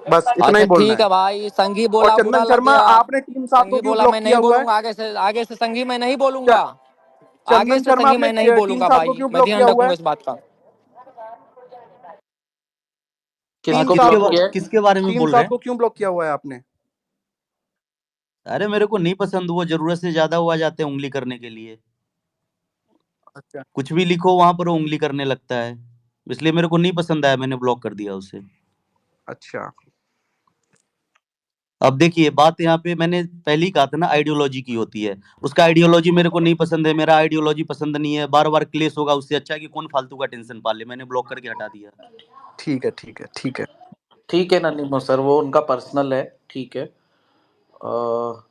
बस इतना अच्छा ही बोलना ठीक है। है भाई, संगी और बोला बुरा चंदन लग शर्मा, गया। आपने टीम साहब को संगी क्यों बोला ब्लॉक मैं किया नहीं हुआ है? बोलूंगा, आगे से संगी मैं नहीं बोलूंगा। च- आगे चंदन से शर्मा, संगी आपने मैं नहीं टीम बोलूंगा साहब को भाई, क्यों मैं ब्लॉक किया ध्यान हुआ रखूंगा है? इस बात का। टीम किसको साहब ब्लॉक को, किया है? किसके बारे में टीम बोल रहे साहब हैं? को क्यों ब्लॉक किया हुआ है आपने? अरे मेरे को नहीं पसंद, वो जरूरत से ज्यादा वो आ जाते हैं उंगली करने के लिए। अच्छा कुछ भी लिखो वहां पर वो उंगली करने लगता है, इसलिए मेरे को नहीं पसंद आया, मैंने ब्लॉक कर दिया उसे। अच्छा। अब देखिए बात यहाँ पे मैंने पहले ही कहा था ना, आइडियोलॉजी की होती है। उसका आइडियोलॉजी मेरे को नहीं पसंद है, मेरा आइडियोलॉजी पसंद नहीं है, बार बार क्लेश होगा, उससे अच्छा है कि कौन फालतू का टेंशन पाले, मैंने ब्लॉक करके हटा दिया। ठीक है ठीक है ठीक है। ठीक है ना निमो सर, वो उनका पर्सनल है, ठीक है।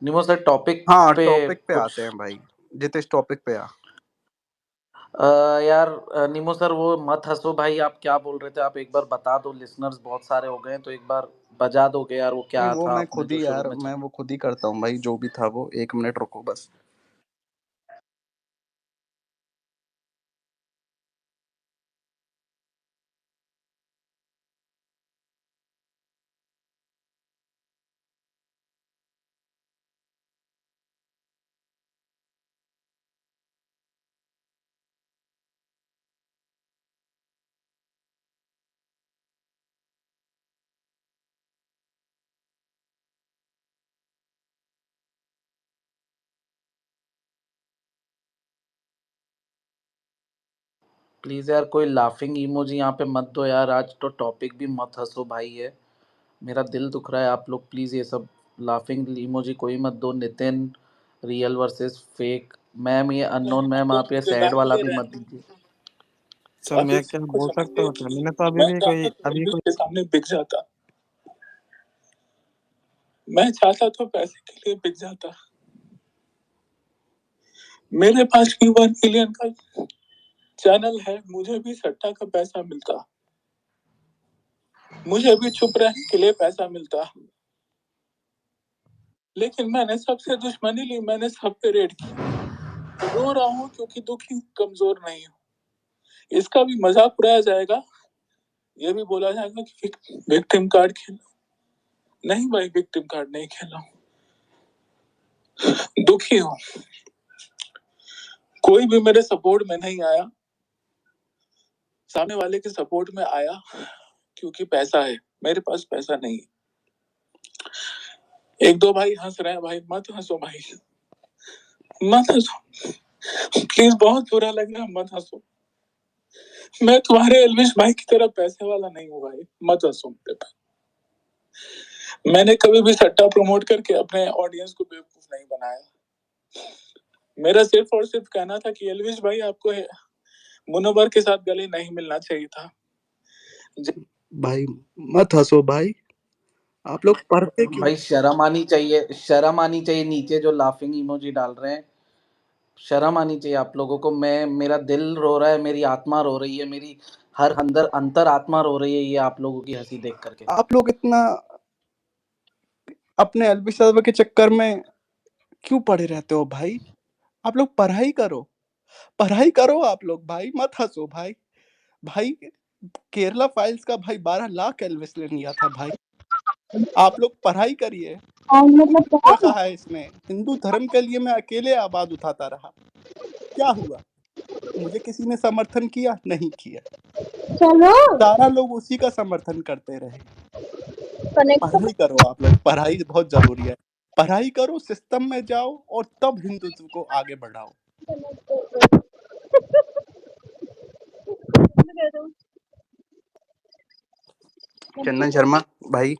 निमो सर टॉपिक हाँ पे टॉपिक पे कुछ आते हैं भाई, जितेश टॉपिक पे आ। यार निमो सर वो मत हंसो भाई, आप क्या बोल रहे थे आप एक बार बता दो, लिसनर्स बहुत सारे हो गए हैं, तो एक बार बजा दोगे यार, वो नहीं क्या वो था मैं आपने खुद जो ही शुरू यार, में मैं वो खुद ही करता हूँ भाई, जो भी था वो। एक मिनट रुको बस। प्लीज यार कोई लाफिंग इमोजी यहाँ पे मत दो यार, आज तो टॉपिक भी मत हंसो भाई है, मेरा दिल दुख रहा है, आप लोग प्लीज ये सब लाफिंग इमोजी कोई मत दो। Nitin real versus fake, ma'am ये अननोन मैम आप ये सैड वाला भी मत दीजिए। सर आप मैं इस क्या को बोल सकता समझिए हूँ? कि क्या मैंने तो अभी मैं भी चाहता तो अभी एल्विस कोई के सामने बिक जाता, मैं चाहता तो पैसे के लिए बिक जाता, मेरे पास भी 1 मिलियन का चैनल है, मुझे भी सट्टा का पैसा मिलता, मुझे भी चुप रहने के लिए पैसा मिलता, लेकिन मैंने सबसे दुश्मनी ली, मैंने सब पे रेड की, रो रहा हूँ क्योंकि दुखी हूँ, कमजोर नहीं हूँ। इसका भी मजाक उड़ाया जाएगा, ये भी बोला जाएगा कि विक्टिम कार्ड खेलो, नहीं भाई विक्टिम कार्ड नहीं खेला, दुखी हूँ, कोई भी मेरे सपोर्ट में नहीं आया, सामने वाले के सपोर्ट में आया क्योंकि पैसा है, मेरे पास पैसा नहीं है। एक दो भाई हंस रहे हैं, भाई मत हंसो भाई, मत हंसो प्लीज, बहुत बुरा लग रहा है, मत हंसो, मैं तुम्हारे एल्विश भाई की तरह पैसे वाला नहीं हूँ भाई, मत हंसो मेरे पे, मैंने कभी भी सट्टा प्रमोट करके अपने ऑडियंस को बेवकूफ नहीं बनाया, मेरा सिर्फ और सिर्फ कहना था कि एल्विश भाई आपको मुनव्वर के साथ गले नहीं मिलना चाहिए था। भाई मत हंसो भाई, आप लोग पढ़ते क्यों? भाई शर्म आनी चाहिए, शर्म आनी चाहिए, नीचे जो लाफिंग इमोजी डाल रहे हैं, शर्म आनी चाहिए आप लोगों को। मैं, मेरा दिल रो रहा है, मेरी आत्मा रो रही है, मेरी हर अंदर अंतर आत्मा रो रही है ये आप लोगों की हंसी देख करके। आप लोग इतना अपने एल्विश यादव के चक्कर में क्यों पड़े रहते हो भाई? आप लोग पढ़ाई करो, पढ़ाई करो आप लोग भाई, मत हंसो भाई। भाई केरला फाइल्स का भाई 12 लाख एल्विस ने लिया था भाई, आप लोग पढ़ाई करिए। रखा है इसमें, हिंदू धर्म के लिए मैं अकेले आवाज उठाता रहा, क्या हुआ? मुझे किसी ने समर्थन किया? नहीं किया, सारा लोग उसी का समर्थन करते रहे। पढ़ाई करो आप लोग, पढ़ाई बहुत जरूरी है, पढ़ाई करो, सिस्टम में जाओ और तब हिंदुत्व को आगे बढ़ाओ। चंदन शर्मा भाई,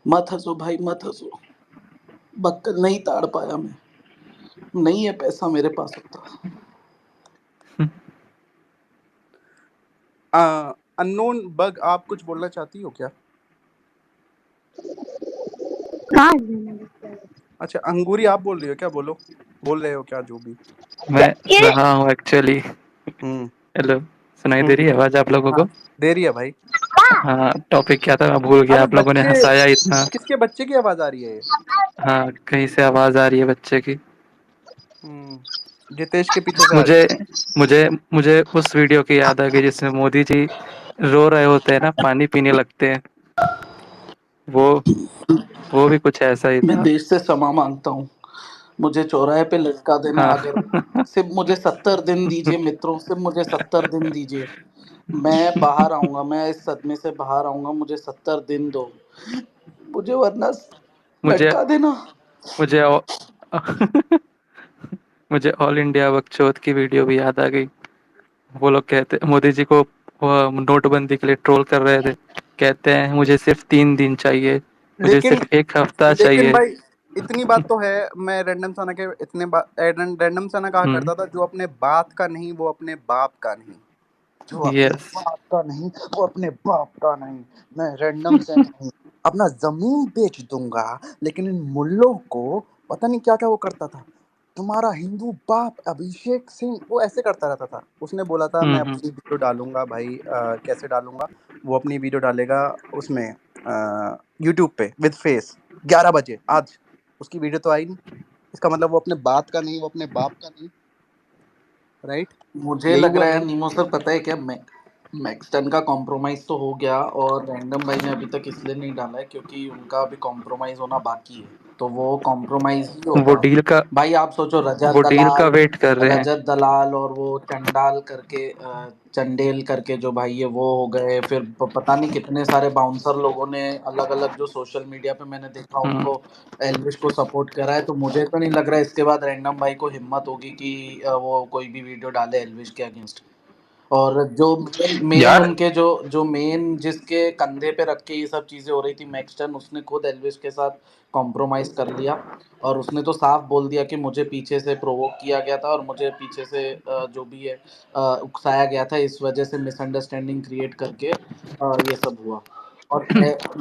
मत हंसो भाई, मत हंसो। बक्कल नहीं ताड़ पाया मैं, नहीं है पैसा मेरे पास उतना। अननोन बग, आप कुछ बोलना चाहती हो क्या? हाँ अच्छा, अंगूरी आप बोल रही हो क्या? बोल रहे हो क्या जो भी? मैं रहा हूँ एक्चुअली। हम्म हेलो, सुनाई दे रही है आवाज आप लोगों हाँ, को? दे रही है भाई। हाँ, टॉपिक क्या था मैं भूल गया, अबे आप लोगों ने बच्चे, हंसाया इतना। किसके बच्चे की आवाज आ रही है ये? हाँ, कहीं से आवाज आ रही है बच्चे की। जितेश के पीछे से आ रही मुझे है। मुझे मुझे उस वीडियो की याद आ गई जिसमें मोदी जी रो रहे होते हैं ना, पानी पीने लगते हैं। वो वो भी कुछ ऐसा ही मैं था। देश से क्षमा मांगता हूँ, मुझे चौराहे पे लटका देना। हाँ। अगर सिर्फ मुझे 70 दिन दीजिए मित्रों, सिर्फ मुझे 70 दिन दीजिए, मैं बाहर आऊंगा, मैं इस सदमे से बाहर आऊंगा। मुझे 70 दिन दो मुझे, वरना मुझे लटका देना। मुझे औ- मुझे ऑल इंडिया बकचोद की वीडियो भी याद आ गई। वो लोग कहते मोदी जी को वो नोटबंदी के लिए ट्रोल कर रहे थे। कहते हैं मुझे सिर्फ 3 दिन चाहिए, मुझे लेकिन सिर्फ एक हफ्ता लेकिन चाहिए। भाई, इतनी बात तो है, मैं रैंडम सना के इतने रैंडम सना कहा हम्म। करता था, जो अपने बात का नहीं वो अपने बाप का नहीं, जो अपने यस। बाप का नहीं वो अपने बाप का नहीं। मैं रैंडम से नहीं, अपना जमीन बेच दूंगा, लेकिन इन मुल्लों को पता नहीं क्या क्या वो करता था। तुम्हारा हिंदू बाप अभिषेक सिंह वो ऐसे करता रहता था। उसने बोला था मैं हम्म। अपनी वीडियो डालूंगा भाई, कैसे डालूंगा? वो अपनी वीडियो डालेगा उसमें, यूट्यूब पे विद फेस, 11 बजे आज। उसकी वीडियो तो आई नहीं, इसका मतलब वो अपने बात का नहीं, वो अपने बाप का नहीं। राइट, मुझे यही लग हुआ रहा है भाई। नीमो सर, पता है क्या, मैक्सटन का कॉम्प्रोमाइज तो हो गया, और रैंडम भाई ने अभी तक इसलिए नहीं डाला है क्योंकि उनका अभी कॉम्प्रोमाइज होना बाकी है, तो वो कॉम्प्रोमाइज ही वो होगा। डील का भाई आप सोचो, वो डील का वेट कर रहे हैं। रजत दलाल और वो चंडाल करके, चंडेल करके जो भाई है वो हो गए। फिर पता नहीं कितने सारे बाउंसर लोगों ने अलग अलग जो सोशल मीडिया पे मैंने देखा हम्म। उनको एल्विश को सपोर्ट करा है। तो मुझे तो नहीं लग रहा है इसके बाद रैंडम भाई को हिम्मत होगी कि वो कोई भी वीडियो डाले एल्विश के अगेंस्ट। और जो मेन यार उनके जो जो मेन जिसके कंधे पे रख के ये सब चीजें हो रही थी, मैक्सटन, उसने खुद एल्विश के साथ कॉम्प्रोमाइज कर लिया। और उसने तो साफ बोल दिया कि मुझे पीछे से प्रोवोक किया गया था, और मुझे पीछे से जो भी है उकसाया गया था, इस वजह से मिसअंडरस्टैंडिंग क्रिएट करके ये सब हुआ। और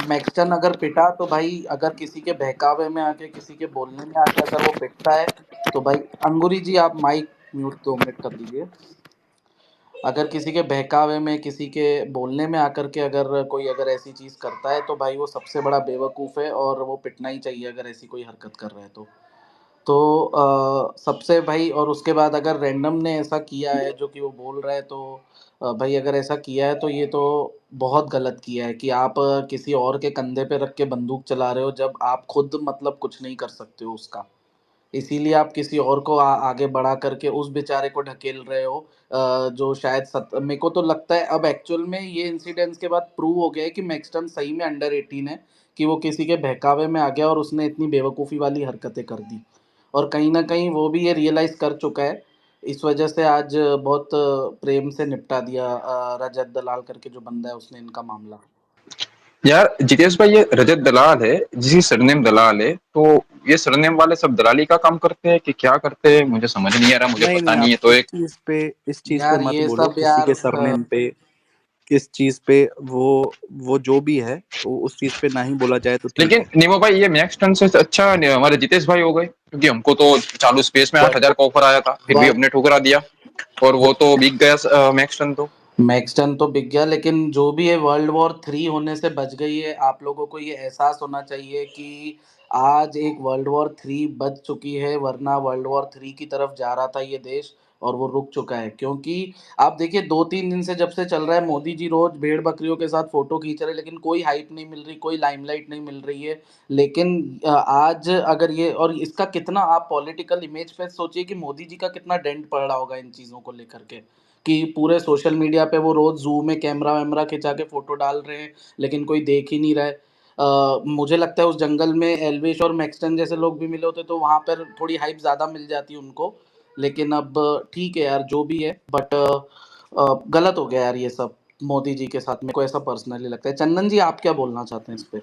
मैक्सटन अगर पिटा तो भाई, अगर किसी के बहकावे में आके, किसी के बोलने में आके अगर वो पिटता है, तो भाई अंगूरी जी आप माइक म्यूट 2 मिनट कर दीजिए। अगर किसी के बहकावे में, किसी के बोलने में आकर के अगर कोई अगर ऐसी चीज़ करता है, तो भाई वो सबसे बड़ा बेवकूफ़ है, और वो पिटना ही चाहिए अगर ऐसी कोई हरकत कर रहा है तो सबसे भाई, और उसके बाद अगर रैंडम ने ऐसा किया है जो कि वो बोल रहा है, तो भाई अगर ऐसा किया है तो ये तो बहुत गलत किया है कि आप किसी और के कंधे पे रख के बंदूक चला रहे हो, जब आप खुद मतलब कुछ नहीं कर सकते हो उसका। इसीलिए आप किसी और को आगे बढ़ा करके उस बेचारे को ढकेल रहे हो, जो शायद मेरे को तो लगता है अब एक्चुअल में ये इंसिडेंट्स के बाद प्रूव हो गया है कि मैक्सटन सही में अंडर 18 है, कि वो किसी के बहकावे में आ गया और उसने इतनी बेवकूफ़ी वाली हरकतें कर दी। और कहीं ना कहीं वो भी ये रियलाइज़ कर चुका है। इस वजह से आज बहुत प्रेम से निपटा दिया, रजत दलाल करके जो बंदा है उसने इनका मामला। यार जितेश भाई, ये रजत दलाल है, जिसकी सरनेम दलाल है, तो ये सरनेम वाले सब दलाली का काम करते हैं कि क्या करते हैं? मुझे समझ नहीं आ रहा, मुझे नहीं पता नहीं, नहीं आप है। तो एक इस चीज पे यार मत ये बोलो, सब किसी यार के सरनेम पे, किस चीज पे, वो जो भी है, उस चीज पे ना ही बोला जाए तो ठीक लेकिन है। निमो भाई, ये मैक्स टन से अच्छा हमारे जितेश भाई हो गए, क्योंकि हमको तो चालू स्पेस में 8,000 का ऑफर आया था, फिर भी हमने ठुकरा दिया, और वो तो बिक गया मैक्स टन तो। मैक्सटन तो बिक गया, लेकिन जो भी है वर्ल्ड वॉर 3 होने से बच गई है। आप लोगों को ये एहसास होना चाहिए कि आज एक वर्ल्ड वॉर 3 बच चुकी है, वरना वर्ल्ड वॉर 3 की तरफ जा रहा था ये देश, और वो रुक चुका है। क्योंकि आप देखिए 2-3 दिन से जब से चल रहा है, मोदी जी रोज भेड़ बकरियों के साथ फोटो खींच रहे हैं, लेकिन कोई हाइप नहीं मिल रही, कोई लाइमलाइट नहीं मिल रही है। लेकिन आज अगर ये, और इसका कितना आप पॉलिटिकल इमेज पे सोचिए कि मोदी जी का कितना डेंट पड़ रहा होगा इन चीज़ों को लेकर के, कि पूरे सोशल मीडिया पे वो रोज जू में कैमरा वैमरा खिंचा के फोटो डाल रहे हैं, लेकिन कोई देख ही नहीं रहा है। मुझे लगता है उस जंगल में एल्विश और मैक्सटन जैसे लोग भी मिले होते तो वहां पर थोड़ी हाइप ज्यादा मिल जाती उनको। लेकिन अब ठीक है यार, जो भी है, बट गलत हो गया यार ये सब मोदी जी के साथ, मेरे को ऐसा पर्सनली लगता है। चंदन जी आप क्या बोलना चाहते हैं इस पे?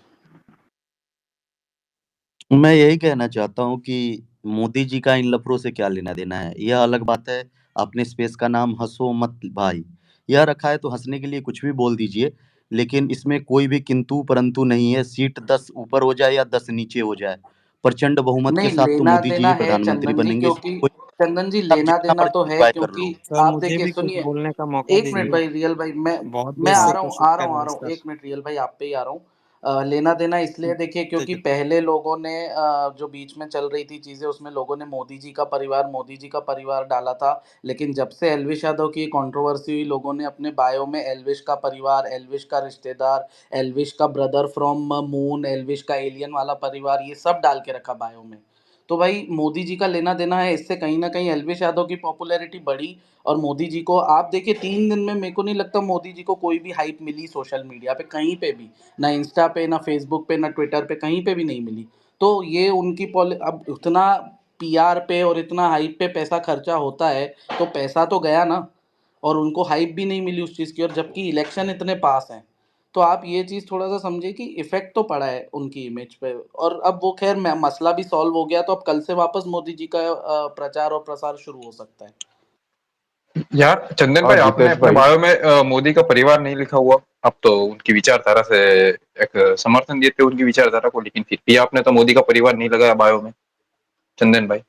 मैं यही कहना चाहता हूँ कि मोदी जी का इन लफड़ों से क्या लेना देना है। यह अलग बात है, आपने स्पेस का नाम हंसो मत भाई, यह रखा है तो हंसने के लिए कुछ भी बोल दीजिए, लेकिन इसमें कोई भी किंतु परंतु नहीं है। सीट 10 ऊपर हो जाए या 10 नीचे हो जाए, प्रचंड बहुमत के नहीं, साथ तो लेना मोदी जी देना ही है प्रधानमंत्री चंदन जी, बनेंगे। इसमें क्योंकि कोई, चंदन जी आप लेना जितना देना तो मर्जी है, एंजॉय कर क्योंकि लो। सर आप मुझे देखिए, भी कुछ सुनिए, बोलने का मौका एक मिनट दीजिए। भाई, रियल भाई, बहुत मैं देर आ से रहा हूँ, कोशिश आ रहा कर हूँ, रहे आ हैं रहा हूँ, सर। एक मिनट रियल भाई, आप पे ही आ रहा हूँ। लेना देना इसलिए देखिए, ठीक क्योंकि है। पहले लोगों ने जो बीच में चल रही थी चीजें, उसमें लोगों ने मोदी जी का परिवार डाला था। लेकिन जब से एलविश यादव की कंट्रोवर्सी हुई, लोगों ने अपने बायो में एलविश का परिवार, एलविश का रिश्तेदार, एलविश का ब्रदर फ्रॉम मून, एलविश का एलियन वाला परिवार, ये सब डाल के रखा बायो में। तो भाई मोदी जी का लेना देना है इससे, कहीं ना कहीं एलविश यादव की पॉपुलैरिटी बढ़ी। और मोदी जी को आप देखिए, 3 दिन में मेरे को नहीं लगता मोदी जी को कोई भी हाइप मिली सोशल मीडिया पे कहीं पे भी, ना इंस्टा पे, ना फेसबुक पे, ना ट्विटर पे, कहीं पे भी नहीं मिली। तो ये उनकी अब उतना पीआर पे और इतना हाइप पे पैसा खर्चा होता है, तो पैसा तो गया ना। और उनको हाइप भी नहीं मिली उस चीज़ की, और जबकि इलेक्शन इतने पास हैं। तो आप ये चीज़ थोड़ा सा समझिए कि इफेक्ट तो पड़ा है उनकी इमेज पे। और अब वो खैर मसला भी सॉल्व हो गया, तो अब कल से वापस मोदी जी का प्रचार और प्रसार शुरू हो सकता है। यार चंदन हाँ भाई, आपने जितेश अपने भाई। बायो में मोदी का परिवार नहीं लिखा हुआ। आप तो उनकी विचारधारा से एक समर्थन देते हो उनकी विचारधारा को, लेकिन फिर भी आपने तो मोदी का परिवार नहीं लगाया बायो में, चंदन भाई।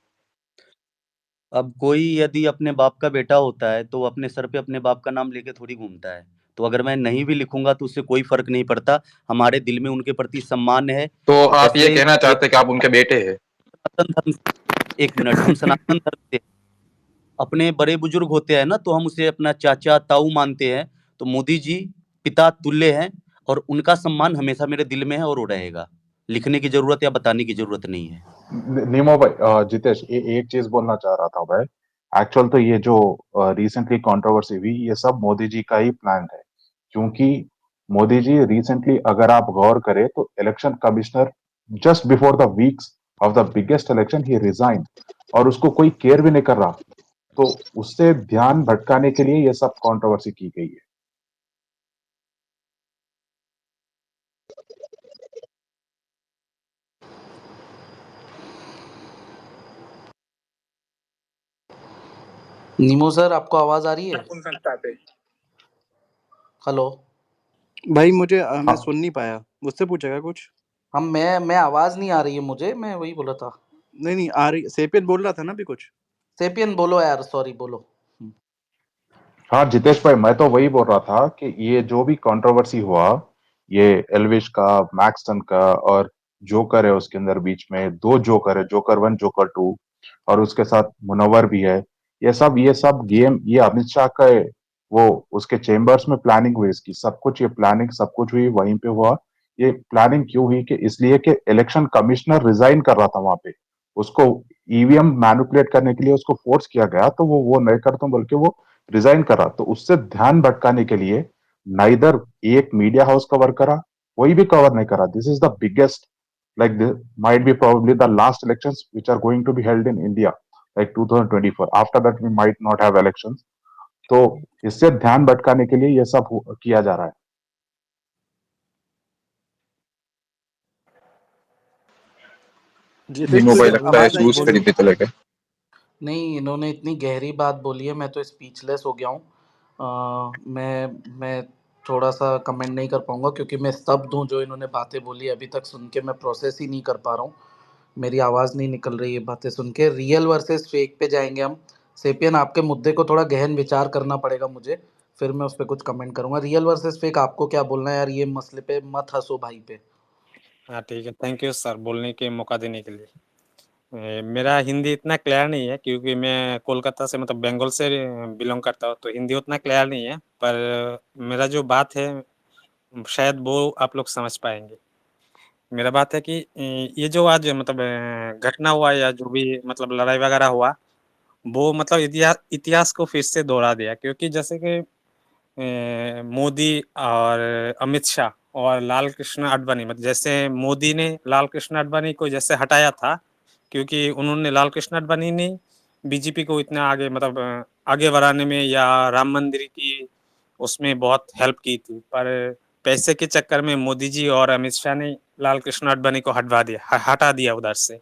अब कोई यदि अपने बाप का बेटा होता है तो वो अपने सर पे अपने बाप का नाम लेके थोड़ी घूमता है। तो अगर मैं नहीं भी लिखूंगा तो उससे कोई फर्क नहीं पड़ता। हमारे दिल में उनके प्रति सम्मान है। तो आप ये जैसे कहना चाहते हैं कि आप उनके बेटे हैं? सनातन धर्म एक मिनट, हम सनातन धर्म से अपने बड़े बुजुर्ग होते हैं ना, तो हम उसे अपना चाचा ताऊ मानते हैं। तो मोदी जी पिता तुल्य हैं, और उनका सम्मान हमेशा मेरे दिल में है और वो रहेगा। लिखने की जरूरत या बताने की जरूरत नहीं है। नीमो भाई, जितेश, एक चीज बोलना चाह रहा था भाई। एक्चुअल तो ये जो रिसेंटली कंट्रोवर्सी हुई, ये सब मोदी जी का ही प्लान है। क्योंकि मोदी जी रिसेंटली, अगर आप गौर करें तो election commissioner, just before the weeks of the biggest election he resign, और उसको कोई केयर भी नहीं कर रहा। तो उससे ध्यान भटकाने के लिए ये सब कंट्रोवर्सी की गई है। नीमो सर, आपको आवाज आ रही है? हेलो। भाई मुझे मैं हाँ सुन नहीं पाया, मुझसे पूछेगा कुछ? हम मैं आवाज नहीं आ रही है मुझे, मैं वही बोला था। नहीं नहीं आ रही, सेपियन बोल रहा था ना अभी कुछ। सेपियन बोलो यार, सॉरी बोलो। हाँ जितेश भाई, मैं तो वही बोल रहा था कि ये जो भी कंट्रोवर्सी हुआ, ये एल्विश का, मैक्सटन का, और जोकर है उसके अंदर, बीच में दो जोकर है, जोकर वन जोकर टू, और उसके साथ मुनव्वर भी है। ये सब गेम, ये अमित शाह का है, वो उसके चेम्बर्स में प्लानिंग हुई इसकी, सब कुछ, ये प्लानिंग सब कुछ हुई वहीं पे हुआ। ये प्लानिंग क्यों हुई? कि इसलिए कि इलेक्शन कमिश्नर रिजाइन कर रहा था वहां पे, उसको ईवीएम मैनिपुलेट करने के लिए उसको फोर्स किया गया, तो वो नहीं करता हूं, बल्कि वो रिजाइन करा। तो उससे ध्यान भटकाने के लिए नाइदर एक मीडिया हाउस कवर करा, कोई भी कवर नहीं करा। This is the biggest, like this might be probably the last elections which are going to be held in India, like 2024. After that we might not have elections. तो इससे ध्यान भटकाने के लिए ये सब किया जा रहा है। जितेश नीमो मुझे भाई, तो लगता है आवाज आई, शूज बोलो। खरीदे चले गए। नहीं, इन्होंने इतनी गहरी बात बोली है, मैं तो स्पीचलेस हो गया हूँ। मैं थोड़ा सा कमेंट नहीं कर पाऊंगा, क्योंकि मैं स्तब्ध हूँ। जो इन्होंने बातें बोली अभी तक सुन के मैं प्रोसेस ही नहीं कर पा रहा हूँ। मेरी आवाज़ नहीं निकल रही है बातें सुन के। रियल वर्सेस फेक पे जाएंगे हम। सेपियन, आपके मुद्दे को थोड़ा गहन विचार करना पड़ेगा मुझे, फिर मैं उस पर कुछ कमेंट करूंगा। रियल वर्सेस फेक, आपको क्या बोलना है यार ये मसले पे? मत हंसो भाई पे। हाँ ठीक है, थैंक यू सर बोलने के मौका देने के लिए। मेरा हिंदी इतना क्लियर नहीं है, क्योंकि मैं कोलकाता से, मतलब बंगाल से बिलोंग करता हूँ, तो हिंदी उतना क्लियर नहीं है। पर मेरा जो बात है शायद वो आप लोग समझ पाएंगे। मेरा बात है कि ये जो आज मतलब घटना हुआ, या जो भी मतलब लड़ाई वगैरह हुआ, वो मतलब इतिहास इतिहास को फिर से दोहरा दिया। क्योंकि जैसे कि मोदी और अमित शाह और लाल कृष्ण आडवाणी, मतलब जैसे मोदी ने लाल कृष्ण आडवाणी को जैसे हटाया था, क्योंकि उन्होंने, लाल कृष्ण आडवाणी ने बीजेपी को इतना आगे, मतलब आगे बढ़ाने में, या राम मंदिर की उसमें बहुत हेल्प की थी। पर पैसे के चक्कर में मोदी जी और अमित शाह ने लाल कृष्ण आडवाणी को हटा दिया उधर से।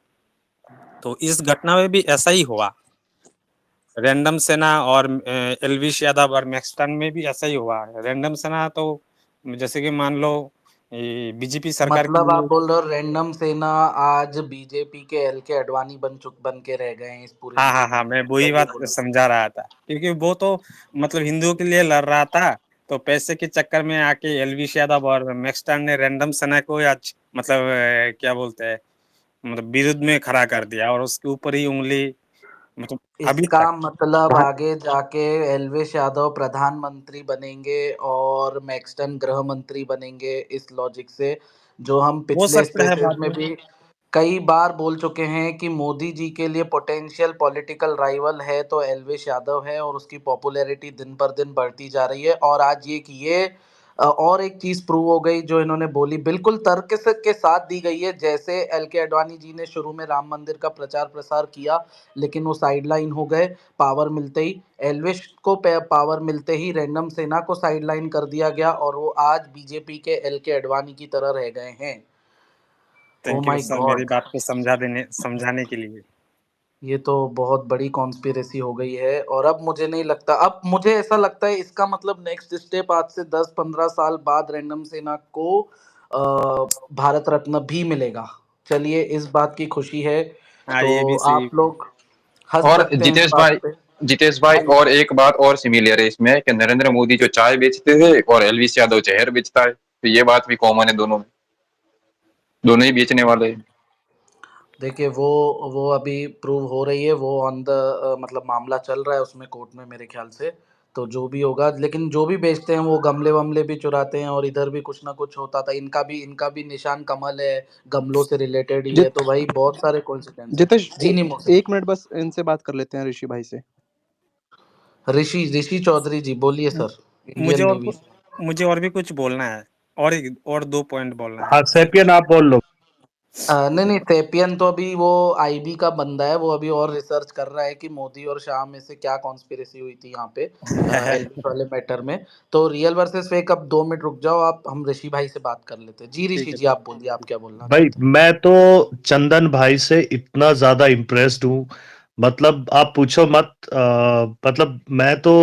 तो इस घटना में भी ऐसा ही हुआ। रैंडम सेना और एलविश यादव और मैक्सटन में भी ऐसा ही हुआ। रैंडम सेना तो जैसे कि मान लो बीजेपी सरकार के मतलब आप लिए, बोल रहे हो रैंडम सेना आज बीजेपी के एल के अडवाणी बन के रह गए हैं इस पूरे हाँ हाँ मामले हाँ, में, मैं क्या वही ये बात बोला? समझा रहा था, क्योंकि वो तो मतलब हिंदुओं के लिए लड़ रहा था, तो पैसे के चक्कर में आके एलविश यादव और मैक्सटन ने रैंडम सेना को आज मतलब क्या बोलते हैं, मतलब विरुद्ध में खड़ा कर दिया और उसके ऊपर ही उंगली मतलब अभी इसका तक। मतलब आगे जाके एलविश यादव प्रधानमंत्री बनेंगे और मैक्सटन गृह मंत्री बनेंगे, इस लॉजिक से, जो हम हो पिछले सकता है स्पेसेस बाद में में। भी कई बार बोल चुके हैं कि मोदी जी के लिए पोटेंशियल पॉलिटिकल राइवल है तो एलविश यादव है, और उसकी पॉपुलैरिटी दिन पर दिन बढ़ती जा रही है। और आज ये और एक चीज प्रूव हो गई जो इन्होंने बोली, बिल्कुल तर्क से के साथ दी गई है। जैसे एल के अडवाणी जी ने शुरू में राम मंदिर का प्रचार प्रसार किया, लेकिन वो साइडलाइन हो गए पावर मिलते ही। एलविश को पावर मिलते ही रैंडम सेना को साइडलाइन कर दिया गया और वो आज बीजेपी के एल के अडवाणी की तरह रह गए हैं। ओ थैंक यू माय सर मेरी गॉड, बात को समझाने के लिए। ये तो बहुत बड़ी कॉन्स्पिरेसी हो गई है। और अब मुझे नहीं लगता, अब मुझे ऐसा लगता है इसका मतलब नेक्स्ट स्टेप आज से 10-15 साल बाद रैंडम सेना को भारत रत्न भी मिलेगा। चलिए, इस बात की खुशी है। हाँ, तो ये भी सही। आप लोग हंस और सकते हैं इस बात पे। जितेश भाई और एक बात और सिमिलर है इसमें कि नरेंद्र मोदी जो चाय बेचते थे और एलविस यादव जहर बेचता है, तो ये बात भी कॉमन है दोनों में, दोनों ही बेचने वाले हैं। देखिए, वो अभी प्रूव हो रही है, वो ऑन द मतलब मामला चल रहा है उसमें कोर्ट में मेरे ख्याल से। तो जो भी होगा, लेकिन जो भी बेचते हैं वो गमले वमले भी चुराते हैं, और इधर भी कुछ ना कुछ होता था। इनका भी निशान कमल है, गमलों से रिलेटेड ही है। जित तो भाई बहुत सारे कोइंसिडेंस है। जितेश जी नहीं मोहसिन। एक मिनट बस इनसे बात कर लेते हैं, ऋषि भाई से। ऋषि चौधरी जी बोलिए हम्म, सर, इंडियन नेवी से। मुझे और भी कुछ बोलना है, और 2 पॉइंट बोलना है। हाँ सैपियन आप बोल लो। नहीं नहीं, सेपियन तो अभी वो आईबी का बंदा है, वो अभी और रिसर्च कर रहा है कि मोदी और शाह में से क्या कॉन्स्पिरेसी हुई थी यहाँ पे एलविस वाले मैटर में। तो रियल वर्सेस फेक, अब 2 मिनट रुक जाओ आप, हम ऋषि भाई से बात कर लेते हैं। जी ठीक ऋषि है, जी, ठीक आप बोलिए, आप क्या बोलना भाई चाहते हैं? मैं तो चंदन भाई से इतना ज्यादा इम्प्रेस्ड हूँ, मतलब आप पूछो मत। मतलब मैं तो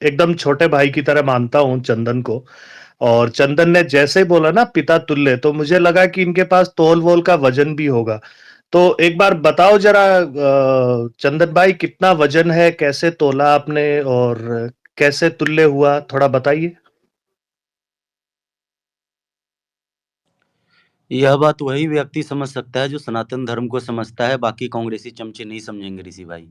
एकदम छोटे भाई की तरह मानता हूँ चंदन को। और चंदन ने जैसे बोला ना पिता तुल्य, तो मुझे लगा कि इनके पास तोल वोल का वजन भी होगा। तो एक बार बताओ जरा चंदन भाई, कितना वजन है, कैसे तोला आपने और कैसे तुल्य हुआ, थोड़ा बताइए। यह बात वही व्यक्ति समझ सकता है जो सनातन धर्म को समझता है, बाकी कांग्रेसी चमचे नहीं समझेंगे ऋषि भाई।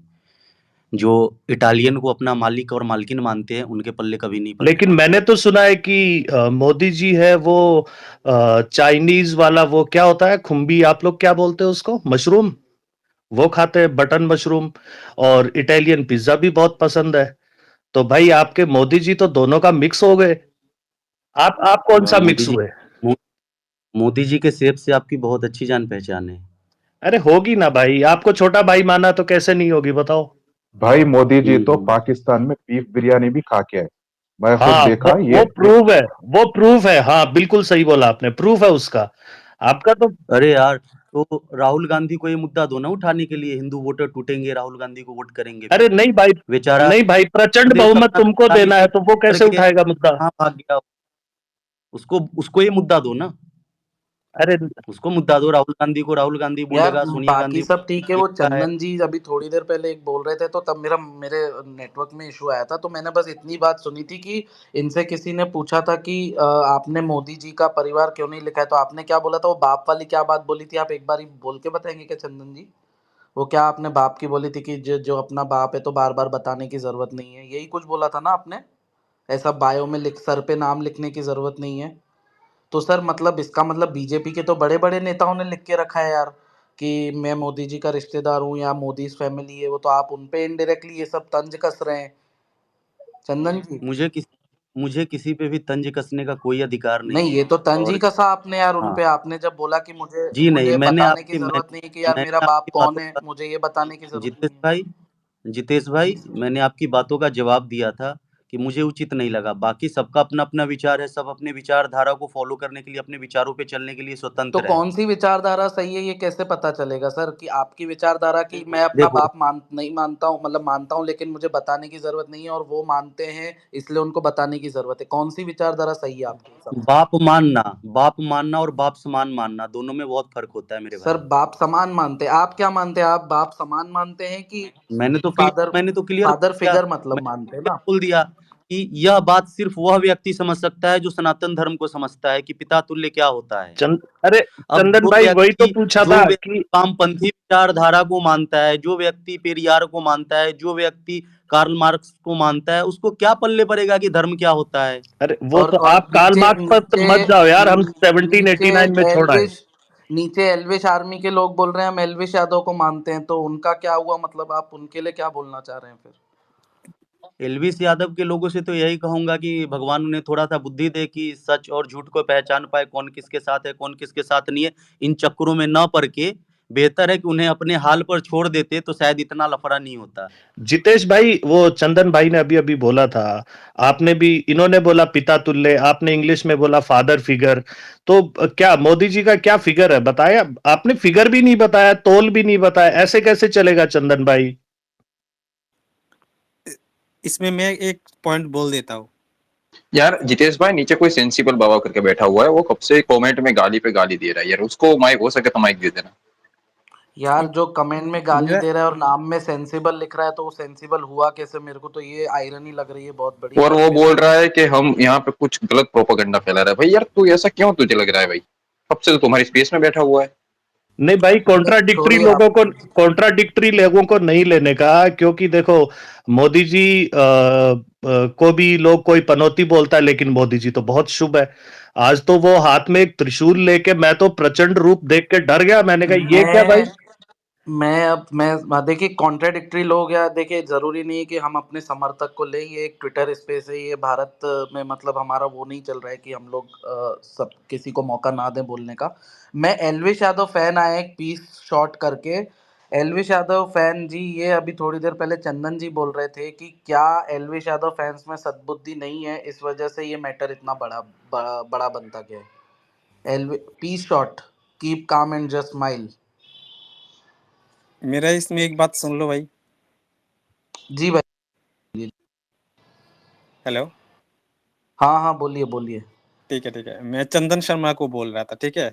जो इटालियन को अपना मालिक और मालकिन मानते हैं उनके पल्ले कभी नहीं लेकिन पड़ेगा। मैंने तो सुना है कि मोदी जी है वो चाइनीज वाला, वो क्या होता है खुम्बी, आप लोग क्या बोलते हैं उसको, मशरूम, वो खाते हैं, बटन मशरूम। और इटालियन पिज्जा भी बहुत पसंद है। तो भाई आपके मोदी जी तो दोनों का मिक्स हो गए। आप कौन सा मोदी मिक्स जी हुए? मो, मोदी जी के सेब से आपकी बहुत अच्छी जान पहचान है। अरे होगी ना भाई, आपको छोटा भाई माना तो कैसे नहीं होगी, बताओ। भाई मोदी जी तो हम्म। पाकिस्तान में बीफ बिरयानी भी खा के आए। मैं खुद हाँ देखा वो ये। प्रूफ है, वो प्रूफ है, हाँ बिल्कुल सही बोला आपने, प्रूफ है उसका। आपका तो अरे यार, तो राहुल गांधी को ये मुद्दा दो ना उठाने के लिए, हिंदू वोटर टूटेंगे, राहुल गांधी को वोट करेंगे अरे फिर। नहीं भाई, बेचारा नहीं भाई, प्रचंड देश बहुमत अपना तुमको बेटा देना है, विदेश तो वो कैसे करके उठाएगा मुद्दा? कहाँ भाग गया, उसको उसको ये मुद्दा दो ना। अरे उसको मुद्दा दो, राहुल गांधी को। राहुल गांधी यार बोलेगा, सोनिया बाकी गांधी सब ठीक है, ये वो क्या है। चंदन जी अभी थोड़ी देर पहले एक बोल रहे थे, तो तब मेरे नेटवर्क में इशू आया था, तो मैंने बस इतनी बात सुनी थी कि इनसे किसी ने पूछा था कि आपने मोदी जी का परिवार क्यों नहीं लिखा है, तो आपने क्या बोला था, वो बाप वाली क्या बात बोली थी, आप एक बार बोल के बताएंगे क्या चंदन जी? वो क्या आपने बाप की बोली थी कि जो जो अपना बाप है तो बार बार बताने की जरूरत नहीं है, यही कुछ बोला था ना आपने? ऐसा बायो में लिख, सर पे नाम लिखने की जरूरत नहीं है। तो सर मतलब इसका मतलब बीजेपी के तो बड़े बड़े नेताओं ने लिख के रखा है यार कि मैं मोदी जी का रिश्तेदार हूँ या मोदी फैमिली है, वो तो आप उन पे इनडायरेक्टली ये सब तंज कस रहे हैं चंदन जी। मुझे किसी पे भी तंज कसने का कोई अधिकार नहीं नहीं, है। ये तो तंज ही और कसा आपने यार उन हाँ, पे, आपने जब बोला कि मुझे जी नहीं, मुझे बताने की जरूरत नहीं है कि यार मेरा मैंने बाप आपकी कौन बातों है, का, मुझे ये बताने की जरूरत जितेश नहीं है। भाई, जितेश भाई, मैंने आपकी बातों का जवाब दिया था कि मुझे उचित नहीं लगा। बाकी सबका अपना-अपना विचार है, सब अपने विचारधारा को फ़ॉलो करने के लिए, अपने विचारों पे चलने के लिए तो स्वतंत्र है। कौन सी विचारधारा सही है ये कैसे पता चलेगा सर कि आपकी विचारधारा की मैं अपना देखो बाप नहीं मानता हूँ, मतलब मानता हूँ लेकिन मुझे बताने की जरूरत नहीं है, और वो मानते हैं इसलिए उनको बताने की जरूरत है। कौन सी विचारधारा सही है आपके हिसाब से? बाप मानना और बाप समान मानना दोनों में बहुत फ़र्क होता है मेरे सर भाई। बाप समान मानते हैं, आप क्या मानते हैं? आप बाप समान मानते हैं कि फादर मैंने तो क्लियर फादर बोल दिया फिगर मतलब मानते हैं ना? बोल दिया कि यह बात सिर्फ़ वह व्यक्ति समझ सकता है जो सनातन धर्म को समझता है कि पिता तुल्य क्या होता है। अरे अब चंदन भाई वही तो पूछा जो था व्यक्ति कि वामपंथी विचारधारा को मानता है, जो व्यक्ति पेरियार को मानता है, जो व्यक्ति कार्ल मार्क्स को मानता है, उसको क्या पल्ले पड़ेगा कि धर्म क्या होता है? अरे वो तो और आप कार्ल नीचे मार्क्स पर तो नीचे मत जाओ यार, हम नीचे 1789 में छोड़ा है। नीचे एल्विश आर्मी के लोग बोल रहे हैं हम एल्विश यादव को मानते हैं, तो उनका क्या हुआ? मतलब आप उनके लिए क्या बोलना चाह रहे हैं फिर? एलवीस यादव के लोगों से तो यही कहूंगा कि भगवान उन्हें थोड़ा-सा बुद्धि दे कि सच और झूठ को पहचान पाए, कौन किसके साथ है, कौन किसके साथ नहीं है। इन चक्करों में ना पड़ के बेहतर है कि उन्हें अपने हाल पर छोड़ देते तो शायद इतना लफड़ा नहीं होता। जितेश भाई, वो चंदन भाई ने अभी अभी बोला था, आपने भी, इन्होंने बोला पिता तुल्य, आपने इंग्लिश में बोला फादर फिगर, तो क्या मोदी जी का क्या फिगर है बताया? आपने फिगर भी नहीं बताया, तोल भी नहीं बताया, ऐसे कैसे चलेगा चंदन भाई? इसमें मैं एक पॉइंट बोल देता हूँ। यार जितेश भाई, नीचे कोई सेंसिबल बाबा करके बैठा हुआ है, वो कब से कमेंट में गाली पे गाली दे रहा है यार, उसको माइक हो सके तो माइक दे देना। यार जो कमेंट में गाली मेरा दे रहा है और नाम में सेंसिबल लिख रहा है, तो वो सेंसिबल हुआ कैसे? मेरे को तो ये आयरनी लग रही है बहुत बड़ी। और और वो फिर बोल रहा है कि हम यहाँ पे कुछ गलत प्रोपेगेंडा फैला रहा है। भाई यार तू ऐसा क्यों तुझे लग रहा है भाई? कब से तो तुम्हारी स्पेस में बैठा हुआ है। नहीं भाई, छोड़िए आप। कॉन्ट्राडिक्टरी लोगों को नहीं लेने का, क्योंकि देखो मोदी जी को भी लोग कोई पनौती बोलता है, लेकिन मोदी जी तो बहुत शुभ है। आज तो वो हाथ में एक त्रिशूल लेके, मैं तो प्रचंड रूप देख के डर गया, मैंने कहा ये क्या भाई? मैं देखिए कॉन्ट्राडिक्टरी लोग, या देखिए जरूरी नहीं है कि हम अपने समर्थक को ले, ये एक ट्विटर स्पेस है, ये भारत में मतलब हमारा वो नहीं चल रहा है कि हम लोग सब किसी को मौका ना दें बोलने का। मैं एल्विश यादव फैन आया एक पीस शॉट करके। एल्विश यादव फैन जी, ये अभी थोड़ी देर पहले चंदन जी बोल रहे थे कि क्या एल्विश यादव फैंस में सद्बुद्धि नहीं है, इस वजह से ये मैटर इतना बड़ा बनता गया है। Peace shot, keep calm and just smile. मेरा इसमें एक बात सुन लो भाई। जी भाई। हेलो। हाँ हाँ, बोलिए बोलिए। ठीक है, मैं चंदन शर्मा को बोल रहा था, ठीक है।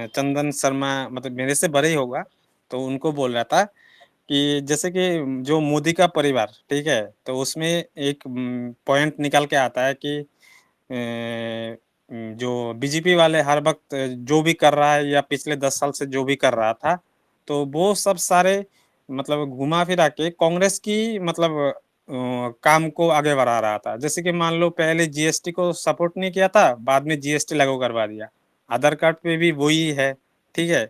चंदन शर्मा मतलब मेरे से बड़े ही होगा, तो उनको बोल रहा था कि जैसे कि जो मोदी का परिवार, ठीक है, तो उसमें एक पॉइंट निकल के आता है कि जो बीजेपी वाले हर वक्त जो भी कर रहा है या पिछले 10 साल से जो भी कर रहा था, तो वो सब सारे मतलब घुमा फिरा के कांग्रेस की मतलब काम को आगे बढ़ा रहा था। जैसे कि मान लो पहले जीएसटी को सपोर्ट नहीं किया था, बाद में जीएसटी लागू करवा दिया, आधार कार्ड पे भी वही है, ठीक है।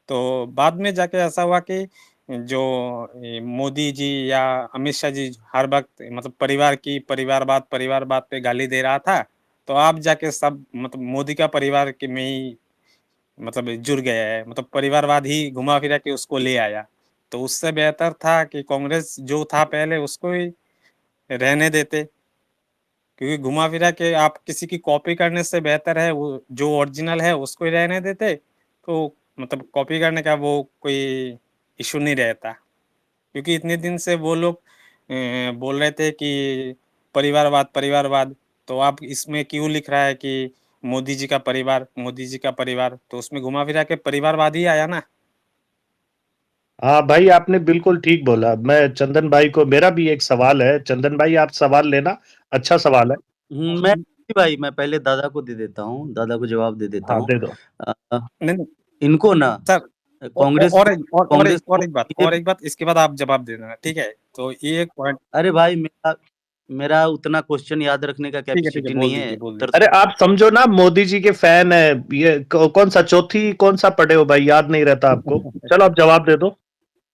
तो बाद में जाके ऐसा हुआ कि जो मोदी जी या अमित शाह जी हर वक्त मतलब परिवारवाद पे गाली दे रहा था, तो आप जाके सब मतलब मोदी का परिवार के में ही मतलब जुड़ गया है, मतलब परिवारवाद ही घुमा फिरा के उसको ले आया। तो उससे बेहतर था कि कांग्रेस जो था पहले उसको ही रहने देते, क्योंकि घुमा फिरा के आप किसी की कॉपी करने से बेहतर है वो जो ओरिजिनल है उसको ही रहने देते, तो मतलब कॉपी करने का वो कोई इशू नहीं रहता। क्योंकि इतने दिन से वो लोग बोल रहे थे कि परिवारवाद, तो आप इसमें क्यों लिख रहा है कि मोदी जी का परिवार, तो उसमें घुमा फिरा के परिवारवाद ही आया ना। हाँ भाई, आपने बिल्कुल ठीक बोला। मैं चंदन भाई को, मेरा भी एक सवाल है, चंदन भाई आप सवाल लेना, अच्छा सवाल है। मैं पहले दादा को दे देता हूँ, दादा को जवाब दे देता हाँ हूँ। दे दो। नहीं नहीं इनको ना सर, कांग्रेस को कांग्रेस को ये और एक बात इसके बाद आप जवाब दे देना, ठीक है। तो ये एक पॉइंट। अरे भाई मेरा मेरा उतना क्वेश्चन याद रखने का ठीक है, कैपेसिटी नहीं है, बोल उत्तर दीजिए। अरे आप समझो ना, मोदी जी के फैन है, ये कौन सा चौथी कौन सा पढ़े हो भाई, याद नहीं रहता आपको? चलो आप जवाब दे दो।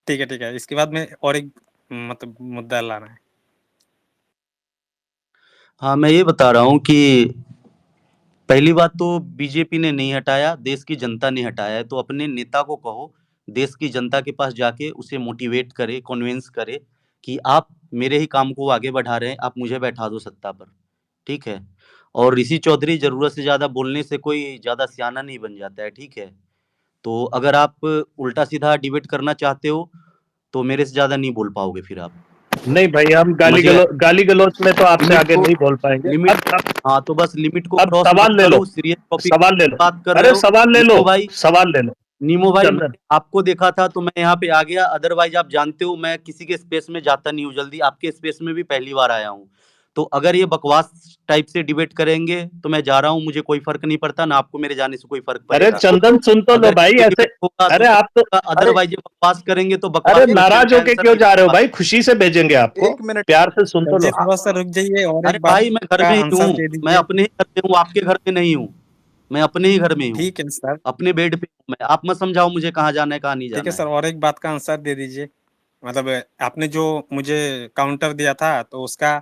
ठीक है, इसके बाद में और एक मतलब मुद्दा लाना है। हाँ, मैं ये बता रहा हूँ कि पहली बात तो बीजेपी ने नहीं हटाया, देश की जनता ने हटाया है, तो अपने नेता को कहो, देश की जनता के पास जाके उसे मोटिवेट करे, कन्विंस करे कि आप मेरे ही काम को आगे बढ़ा रहे हैं, आप मुझे बैठा दो सत्ता पर, ठीक है? और ऋषि चौधरी ज़रूरत से ज़्यादा बोलने से कोई ज़्यादा सियाना नहीं बन जाता है, ठीक है? तो अगर आप उल्टा-सीधा डिबेट करना चाहते हो, तो मेरे से ज़्यादा नहीं बोल पाओगे फिर आप। नहीं भाई, हम समझ गए? गाली गलौज में तो आपसे लिमिट आगे को नहीं बोल पाएंगे। लिमिट अब हाँ, तो बस लिमिट को अब क्रॉस मत सवाल ले लो, करो, सीरियस टॉपिक सवाल ले लो। बात कर रहे अरे हो। सवाल ले लो, नीमो भाई सवाल ले लो। नीमो भाई चंदन, मैंने आपको देखा था तो मैं यहाँ पे आ गया, अदरवाइज आप जानते हो मैं किसी के स्पेस में जाता नहीं हूँ जल्दी, आपके स्पेस में भी पहली बार आया हूँ। तो अगर ये बकवास टाइप से डिबेट करेंगे तो मैं जा रहा हूँ, मुझे कोई फर्क नहीं पड़ता, ना आपको मेरे जाने से कोई फर्क अरे पड़ेगा। चंदन सुन तो लो अगर भाई, ये ऐसे डिबेट होगा तो अरे आप तो चलेगा, अरे अदरवाइज ये बकवास करेंगे तो अरे बकवास क्वेश्चन नाराज का होके आंसर क्यों नहीं जा रहे हो दे भाई? खुशी से भेजेंगे आपको, 1 मिनट प्यार से सुन तो जी लो। थोड़ा सा रुक जाइए और अरे एक बात भाई मैं घर का में ही आंसर हूँ, दे मैं दीजिए। अपने ही घर में हूँ, आपके घर में नहीं हूँ। मैं अपने ही घर में हूँ, ठीक है सर, अपने बेड पे हूँ मैं। आप मत समझाओ मुझे कहाँ जाना है, कहाँ नहीं ठीक है जाना है। सर, और एक बात का आंसर दे दीजिए। मतलब आपने जो मुझे काउंटर दिया था तो उसका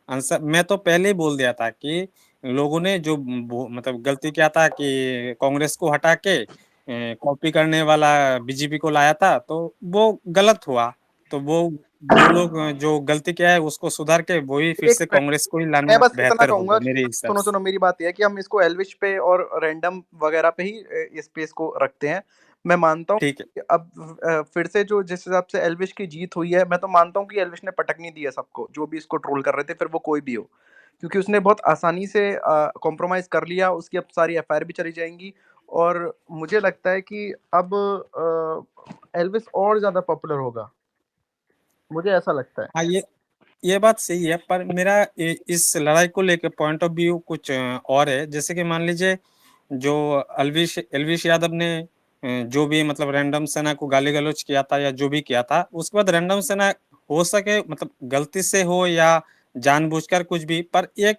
आंसर मैं तो पहले ही बोल दिया था कि लोगों ने जो मतलब गलती किया था कि कांग्रेस को हटा के कॉपी करने वाला बीजेपी को लाया था, तो वो गलत हुआ। तो वो लोग जो गलती किया है उसको सुधार के वही फिर 1 से मिनट, कांग्रेस को ही मैं लाना बस इतना बेहतर कहूँगा होगा कि मेरे हिसाब सुनो, से। सुनो मेरी बात ये है कि हम इसको एल्विश पे और रैंडम वगैरह पे ही इस पेस को रखते हैं। मैं मानता हूँ ठीक है। कि अब फिर से जो जिस हिसाब से एल्विश की जीत हुई है, मैं तो मानता हूँ कि एल्विश ने पटकनी दी है सबको, जो भी इसको ट्रोल कर रहे थे, फिर वो कोई भी हो। क्योंकि उसने बहुत आसानी से कॉम्प्रोमाइज़ कर लिया, उसकी अब सारी एफआईआर भी चली जाएँगी और मुझे लगता है कि अब एल्विश और ज़्यादा पॉपुलर होगा। मुझे ऐसा लगता है। हाँ, ये बात सही है, पर मेरा इस लड़ाई को लेकर पॉइंट ऑफ व्यू कुछ और है। जैसे कि मान लीजिए जो अलविश एलविश यादव ने जो भी मतलब रैंडम सेना को गाली गलौज किया था या जो भी किया था, उसके बाद रैंडम सेना हो सके मतलब गलती से हो या जानबूझकर कुछ भी, पर एक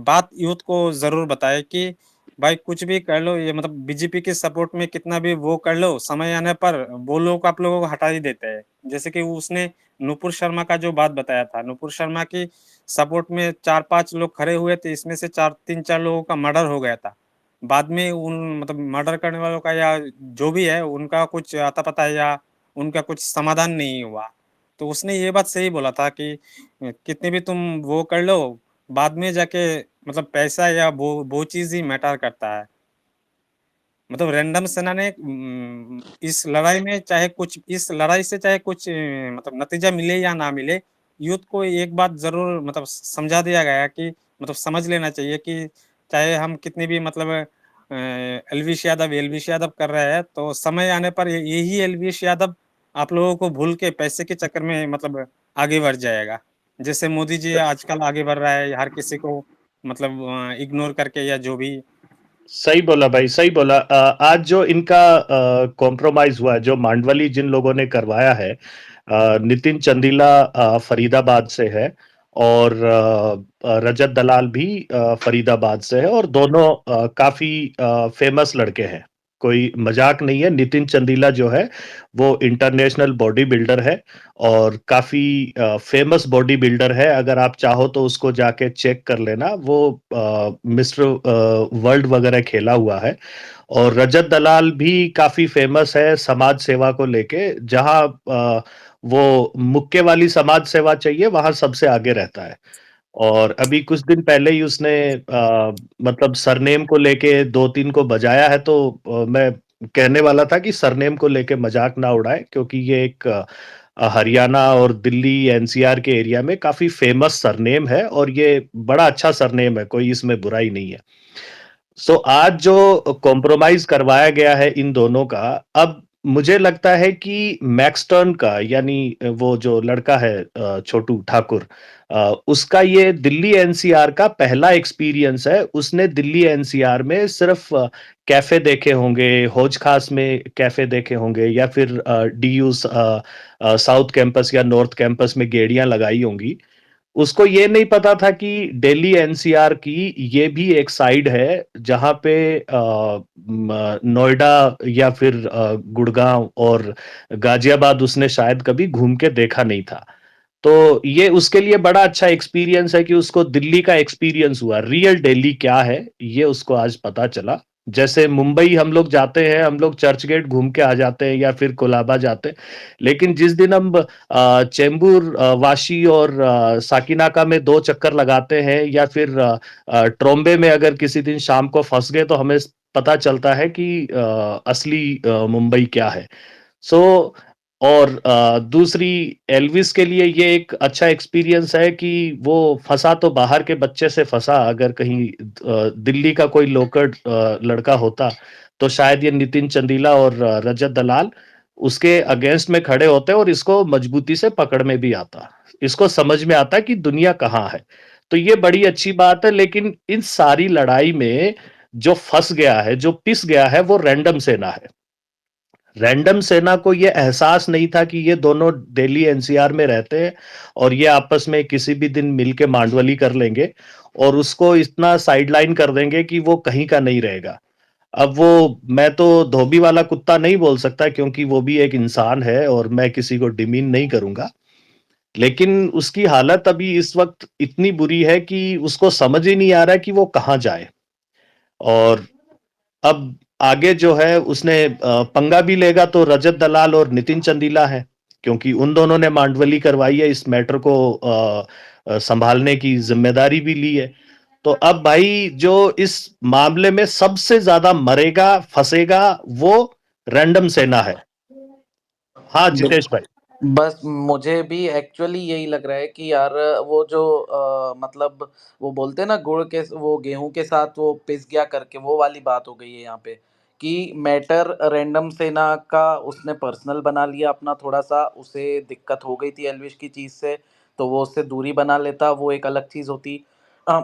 बात यूथ को जरूर बताए कि भाई कुछ भी कर लो, ये मतलब बीजेपी के सपोर्ट में कितना भी वो कर लो, समय आने पर वो लोग आप लोगों को हटा ही देते हैं। जैसे कि उसने नुपुर शर्मा का जो बात बताया था, नुपुर शर्मा की सपोर्ट में 4-5 लोग खड़े हुए थे, इसमें से 3-4 लोगों का मर्डर हो गया था। बाद में उन मतलब मर्डर करने वालों का या जो भी है उनका कुछ आता पता है या उनका कुछ समाधान नहीं हुआ। तो उसने ये बात सही बोला था कि कितने भी तुम वो कर लो, बाद में जाके मतलब पैसा या वो चीज ही मैटर करता है। मतलब रैंडम सेना ने इस लड़ाई में चाहे कुछ इस लड़ाई से चाहे कुछ मतलब नतीजा मिले या ना मिले, यूथ को एक बात जरूर मतलब समझा दिया गया कि मतलब समझ लेना चाहिए कि चाहे हम कितने भी मतलब एलविश यादव कर रहे हैं, तो समय आने पर यही एलविश यादव आप लोगों को भूल के पैसे के चक्कर में मतलब आगे बढ़ जाएगा। जैसे मोदी जी आजकल आगे बढ़ रहा है हर किसी को मतलब इग्नोर करके या जो भी। सही बोला भाई, सही बोला। आज जो इनका कॉम्प्रोमाइज हुआ है, जो मांडवली जिन लोगों ने करवाया है, नितिन चंदीला फरीदाबाद से है और रजत दलाल भी फरीदाबाद से है और दोनों काफी फेमस लड़के हैं, कोई मजाक नहीं है। नितिन चंदीला जो है वो इंटरनेशनल बॉडी बिल्डर है और काफी फेमस बॉडी बिल्डर है। अगर आप चाहो तो उसको जाके चेक कर लेना, वो मिस्टर वर्ल्ड वगैरह खेला हुआ है। और रजत दलाल भी काफी फेमस है समाज सेवा को लेके, जहां वो मुक्के वाली समाज सेवा चाहिए वहां सबसे आगे रहता है। और अभी कुछ दिन पहले ही उसने मतलब सरनेम को लेके 2-3 को बजाया है, तो मैं कहने वाला था कि सरनेम को लेके मजाक ना उड़ाए, क्योंकि ये एक हरियाणा और दिल्ली एनसीआर के एरिया में काफी फेमस सरनेम है और ये बड़ा अच्छा सरनेम है, कोई इसमें बुराई नहीं है। सो आज जो कॉम्प्रोमाइज करवाया गया है इन दोनों का, अब मुझे लगता है कि मैक्सटर्न का, यानी वो जो लड़का है छोटू ठाकुर, उसका ये दिल्ली एनसीआर का पहला एक्सपीरियंस है। उसने दिल्ली एनसीआर में सिर्फ कैफे देखे होंगे, हौज खास में कैफे देखे होंगे, या फिर डीयू साउथ कैंपस या नॉर्थ कैंपस में गेड़ियां लगाई होंगी। उसको ये नहीं पता था कि दिल्ली एनसीआर की ये भी एक साइड है जहां पे नोएडा या फिर गुड़गांव और गाजियाबाद उसने शायद कभी घूम के देखा नहीं था। तो ये उसके लिए बड़ा अच्छा एक्सपीरियंस है कि उसको दिल्ली का एक्सपीरियंस हुआ, रियल दिल्ली क्या है ये उसको आज पता चला। जैसे मुंबई हम लोग जाते हैं, हम लोग चर्च गेट घूम के आ जाते हैं या फिर कोलाबा जाते हैं, लेकिन जिस दिन हम चेंबूर, वाशी और साकिनाका में 2 चक्कर लगाते हैं या फिर ट्रोम्बे में अगर किसी दिन शाम को फंस गए तो हमें पता चलता है कि असली मुंबई क्या है। सो और दूसरी, एल्विस के लिए ये एक अच्छा एक्सपीरियंस है कि वो फंसा तो बाहर के बच्चे से फंसा, अगर कहीं दिल्ली का कोई लोकल लड़का होता तो शायद ये नितिन चंदीला और रजत दलाल उसके अगेंस्ट में खड़े होते और इसको मजबूती से पकड़ में भी आता, इसको समझ में आता कि दुनिया कहाँ है। तो ये बड़ी अच्छी बात है, लेकिन इन सारी लड़ाई में जो फंस गया है, जो पिस गया है, वो रैंडम सेना है। रैंडम सेना को ये एहसास नहीं था कि ये दोनों दिल्ली एनसीआर में रहते हैं और ये आपस में किसी भी दिन मिलके मांडवली कर लेंगे और उसको इतना साइडलाइन कर देंगे कि वो कहीं का नहीं रहेगा। अब वो, मैं तो धोबी वाला कुत्ता नहीं बोल सकता क्योंकि वो भी एक इंसान है और मैं किसी को डिमीन नहीं करूंगा, लेकिन उसकी हालत अभी इस वक्त इतनी बुरी है कि उसको समझ ही नहीं आ रहा है कि वो कहाँ जाए। और अब आगे जो है उसने पंगा भी लेगा तो रजत दलाल और नितिन चंदीला है, क्योंकि उन दोनों ने मांडवली करवाई है, इस मैटर को संभालने की जिम्मेदारी भी ली है। तो अब भाई जो इस मामले में सबसे ज्यादा मरेगा, फंसेगा, वो रैंडम सेना है। हाँ जितेश भाई। बस मुझे भी एक्चुअली यही लग रहा है कि यार वो जो मतलब वो बोलते हैं ना गुड़ के वो गेहूं के साथ वो पिस गया करके, वो वाली बात हो गई है यहाँ पे कि मैटर रैंडम सेना का उसने पर्सनल बना लिया अपना, थोड़ा सा उसे दिक्कत हो गई थी एलविश की चीज़ से, तो वो उससे दूरी बना लेता, वो एक अलग चीज़ होती। अ,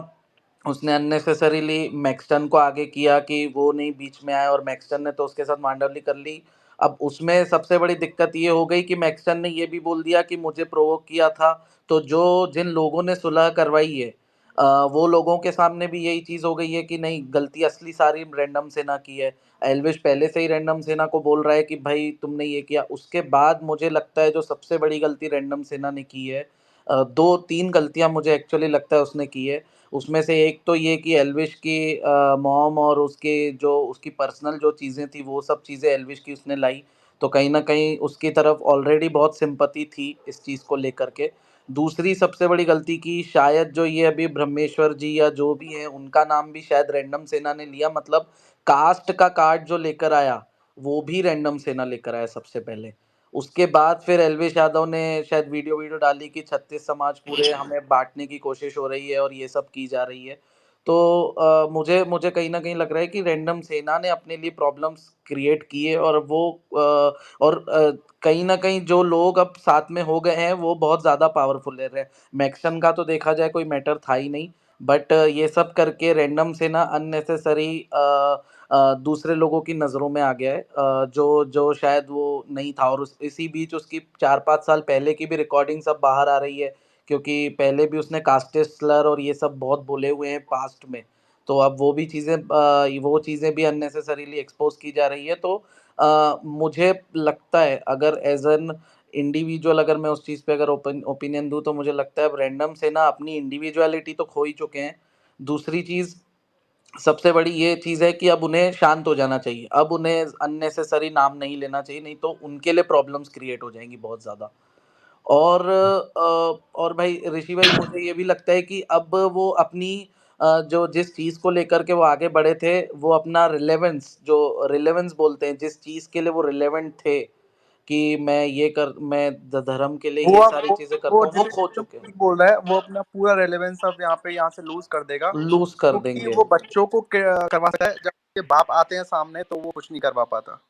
उसने अननेसेसरीली मैक्सटन को आगे किया कि वो नहीं बीच में आया, और मैक्सटन ने तो उसके साथ मांडवली कर ली। अब उसमें सबसे बड़ी दिक्कत ये हो गई कि मैक्सटन ने ये भी बोल दिया कि मुझे प्रोवोक किया था, तो जो जिन लोगों ने सुलह करवाई है वो लोगों के सामने भी यही चीज़ हो गई है कि नहीं, गलती असली सारी रैंडम सेना की है। एल्विश पहले से ही रैंडम सेना को बोल रहा है कि भाई तुमने ये किया। उसके बाद मुझे लगता है जो सबसे बड़ी गलती रैंडम सेना ने की है, 2-3 गलतियाँ मुझे एक्चुअली लगता है उसने की है। उसमें से एक तो ये कि एल्विश की मॉम और उसके जो उसकी पर्सनल जो चीज़ें थी वो सब चीज़ें एल्विश की उसने लाई, तो कहीं न कहीं उसकी तरफ ऑलरेडी बहुत सिंपैथी थी इस चीज़ को लेकर के। दूसरी सबसे बड़ी गलती की शायद जो ये अभी ब्रह्मेश्वर जी या जो भी हैं उनका नाम भी शायद रैंडम सेना ने लिया, मतलब कास्ट का कार्ड जो लेकर आया, वो भी रैंडम सेना लेकर आया सबसे पहले। उसके बाद फिर एल्विश यादव ने शायद वीडियो डाली कि 36 समाज पूरे हमें बाँटने की कोशिश हो रही है और ये सब की जा रही है। तो मुझे मुझे कहीं न कहीं लग रहा है कि रैंडम सेना ने अपने लिए प्रॉब्लम्स क्रिएट किए, और वो कहीं न कहीं जो लोग अब साथ में हो गए हैं वो बहुत ज़्यादा पावरफुल है। मैक्सन का तो देखा जाए कोई मैटर था ही नहीं, बट ये सब करके रैंडम सेना अननेसेसरी दूसरे लोगों की नज़रों में आ गया है, जो जो शायद वो नहीं था। और इसी बीच उसकी 4-5 साल पहले की भी रिकॉर्डिंग सब बाहर आ रही है, क्योंकि पहले भी उसने कास्टिस्ट स्लर और ये सब बहुत बोले हुए हैं पास्ट में। तो अब वो चीज़ें भी अननेसेसरीली एक्सपोज की जा रही है। तो मुझे लगता है अगर एज एन इंडिविजुअल अगर मैं उस चीज़ पे अगर ओपिनियन दूं, तो मुझे लगता है अब रैंडम सेना अपनी इंडिविजुअलिटी तो खो ही चुके हैं। दूसरी चीज़, सबसे बड़ी ये चीज़ है कि अब उन्हें शांत हो जाना चाहिए। अब उन्हें अननेसेसरी नाम नहीं लेना चाहिए, नहीं तो उनके लिए प्रॉब्लम्स क्रिएट हो जाएँगी बहुत ज़्यादा। और भाई ऋषि भाई, मुझे ये भी लगता है कि अब वो अपनी जो जिस चीज़ को लेकर के वो आगे बढ़े थे, वो अपना रिलेवेंस बोलते हैं, जिस चीज़ के लिए वो रिलेवेंट थे कि मैं धर्म के लिए वो ये अब सारी चीज़ें वो करता हूँ, वो जितेश खो एकदम चुके हैं, ठीक बोल रहा है, वो अपना पूरा रेलेवेंस अब यहाँ से लूज कर देगा, लूज़ कर क्योंकि देंगे। वो बच्चों को करवा सकता है, जब के बाप आते हैं सामने तो वो कुछ नहीं करवा पाता।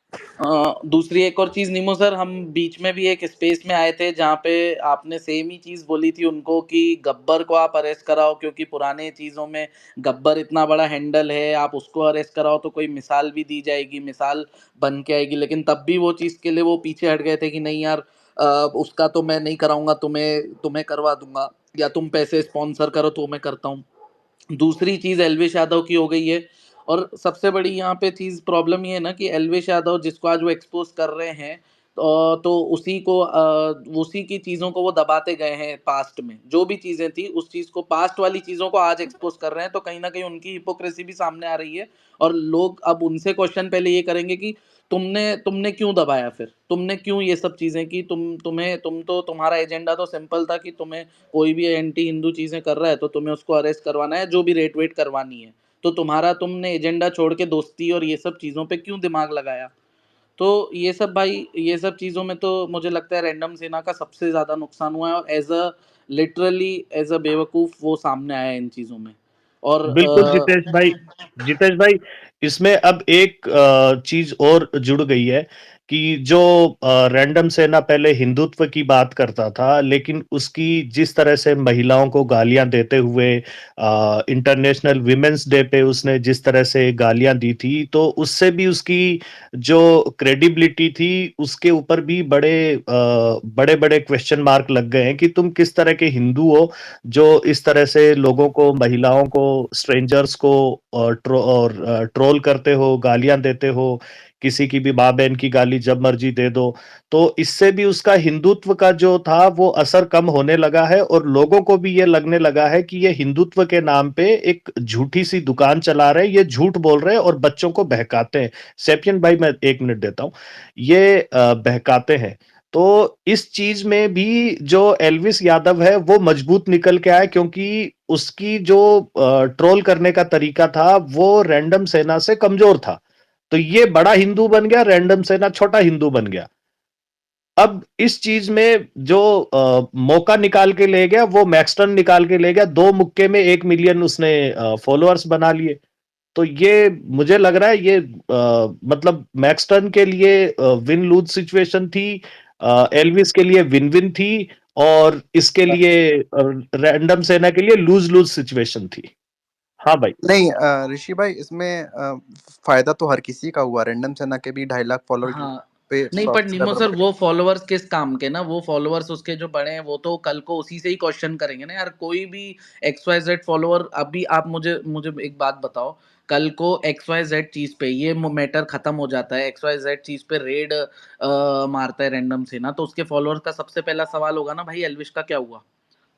दूसरी एक और चीज़ नीमो सर, हम बीच में भी एक स्पेस में आए थे जहाँ पे आपने सेम ही चीज़ बोली थी उनको कि गब्बर को आप अरेस्ट कराओ, क्योंकि पुराने चीज़ों में गब्बर इतना बड़ा हैंडल है, आप उसको अरेस्ट कराओ तो कोई मिसाल भी दी जाएगी, मिसाल बन के आएगी। लेकिन तब भी वो चीज़ के लिए वो पीछे हट गए थे कि नहीं यार, उसका तो मैं नहीं कराऊंगा, तुम्हें तुम्हें करवा दूंगा, या तुम पैसे स्पॉन्सर करो तो मैं करता हूँ। दूसरी चीज़ एल्विश यादव की हो गई है, और सबसे बड़ी यहाँ पे चीज़ प्रॉब्लम ये है ना कि एल्विश यादव जिसको आज वो एक्सपोज कर रहे हैं, तो उसी की चीजों को वो दबाते गए हैं पास्ट में, जो भी चीजें थी उस चीज को, पास्ट वाली चीजों को आज एक्सपोज कर रहे हैं, तो कहीं ना कहीं उनकी हिपोक्रेसी भी सामने आ रही है। और लोग अब उनसे क्वेश्चन पहले ये करेंगे कि तुमने तुमने क्यों दबाया, फिर तुमने क्यों ये सब चीजें की, तुम्हारा एजेंडा तो सिंपल था कि तुम्हें कोई भी एंटी हिंदू चीजें कर रहा है तो तुम्हें उसको अरेस्ट करवाना है, जो भी रेट वेट करवानी है, तो तुमने एजेंडा छोड़ के दोस्ती और ये सब चीजों पे क्यों दिमाग लगाया। तो ये सब भाई, ये सब चीजों में तो मुझे लगता है रैंडम सेना का सबसे ज्यादा नुकसान हुआ है, और लिटरली एज अ बेवकूफ वो सामने आया है इन चीजों में। और बिल्कुल जितेश भाई, इसमें अब एक चीज और जुड़ गई है कि जो रैंडम सेना पहले हिंदुत्व की बात करता था, लेकिन उसकी जिस तरह से महिलाओं को गालियां देते हुए इंटरनेशनल विमेंस डे पे उसने जिस तरह से गालियां दी थी, तो उससे भी उसकी जो क्रेडिबिलिटी थी उसके ऊपर भी बड़े बड़े क्वेश्चन मार्क लग गए हैं कि तुम किस तरह के हिंदू हो जो इस तरह से लोगों को, महिलाओं को, स्ट्रेंजर्स को ट्रोल करते हो, गालियां देते हो, किसी की भी माँ बहन की गाली जब मर्जी दे दो। तो इससे भी उसका हिंदुत्व का जो था वो असर कम होने लगा है, और लोगों को भी ये लगने लगा है कि ये हिंदुत्व के नाम पे एक झूठी सी दुकान चला रहे हैं, ये झूठ बोल रहे हैं और बच्चों को बहकाते हैं। सैपियन भाई, मैं 1 मिनट देता हूं, ये बहकाते हैं। तो इस चीज में भी जो एल्विस यादव है वो मजबूत निकल के आया, क्योंकि उसकी जो ट्रोल करने का तरीका था वो रैंडम सेना से कमजोर था। तो ये बड़ा हिंदू बन गया, रैंडम सेना छोटा हिंदू बन गया। अब इस चीज में जो मौका निकाल के ले गया वो मैक्सटन निकाल के ले गया, 2 मुक्के में 1 मिलियन उसने फॉलोअर्स बना लिए। तो ये मुझे लग रहा है ये मतलब मैक्सटन के लिए विन लूज सिचुएशन थी, एल्विस के लिए विन विन थी, और इसके लिए रैंडम सेना के लिए लूज लूज सिचुएशन थी। हाँ भाई। नहीं ऋषि भाई, इसमें फायदा तो हर किसी का हुआ। रैंडम सेना के भी 2.5 लाख फॉलोअर हाँ पे नहीं, पर नीमो सर, सब्सक्राइबर। वो फॉलोअर्स किस काम के ना, वो फॉलोअर्स उसके जो बड़े हैं वो तो कल को उसी से ही क्वेश्चन करेंगे ना यार। कोई भी XYZ फॉलोअर, अभी आप मुझे मुझे एक बात बताओ, कल को XYZ चीज पे ये मैटर खत्म हो जाता है, XYZ चीज पे रेड मारता है रैंडम से ना, तो उसके फॉलोअर्स का सबसे पहला सवाल होगा ना, भाई एल्विश का क्या हुआ।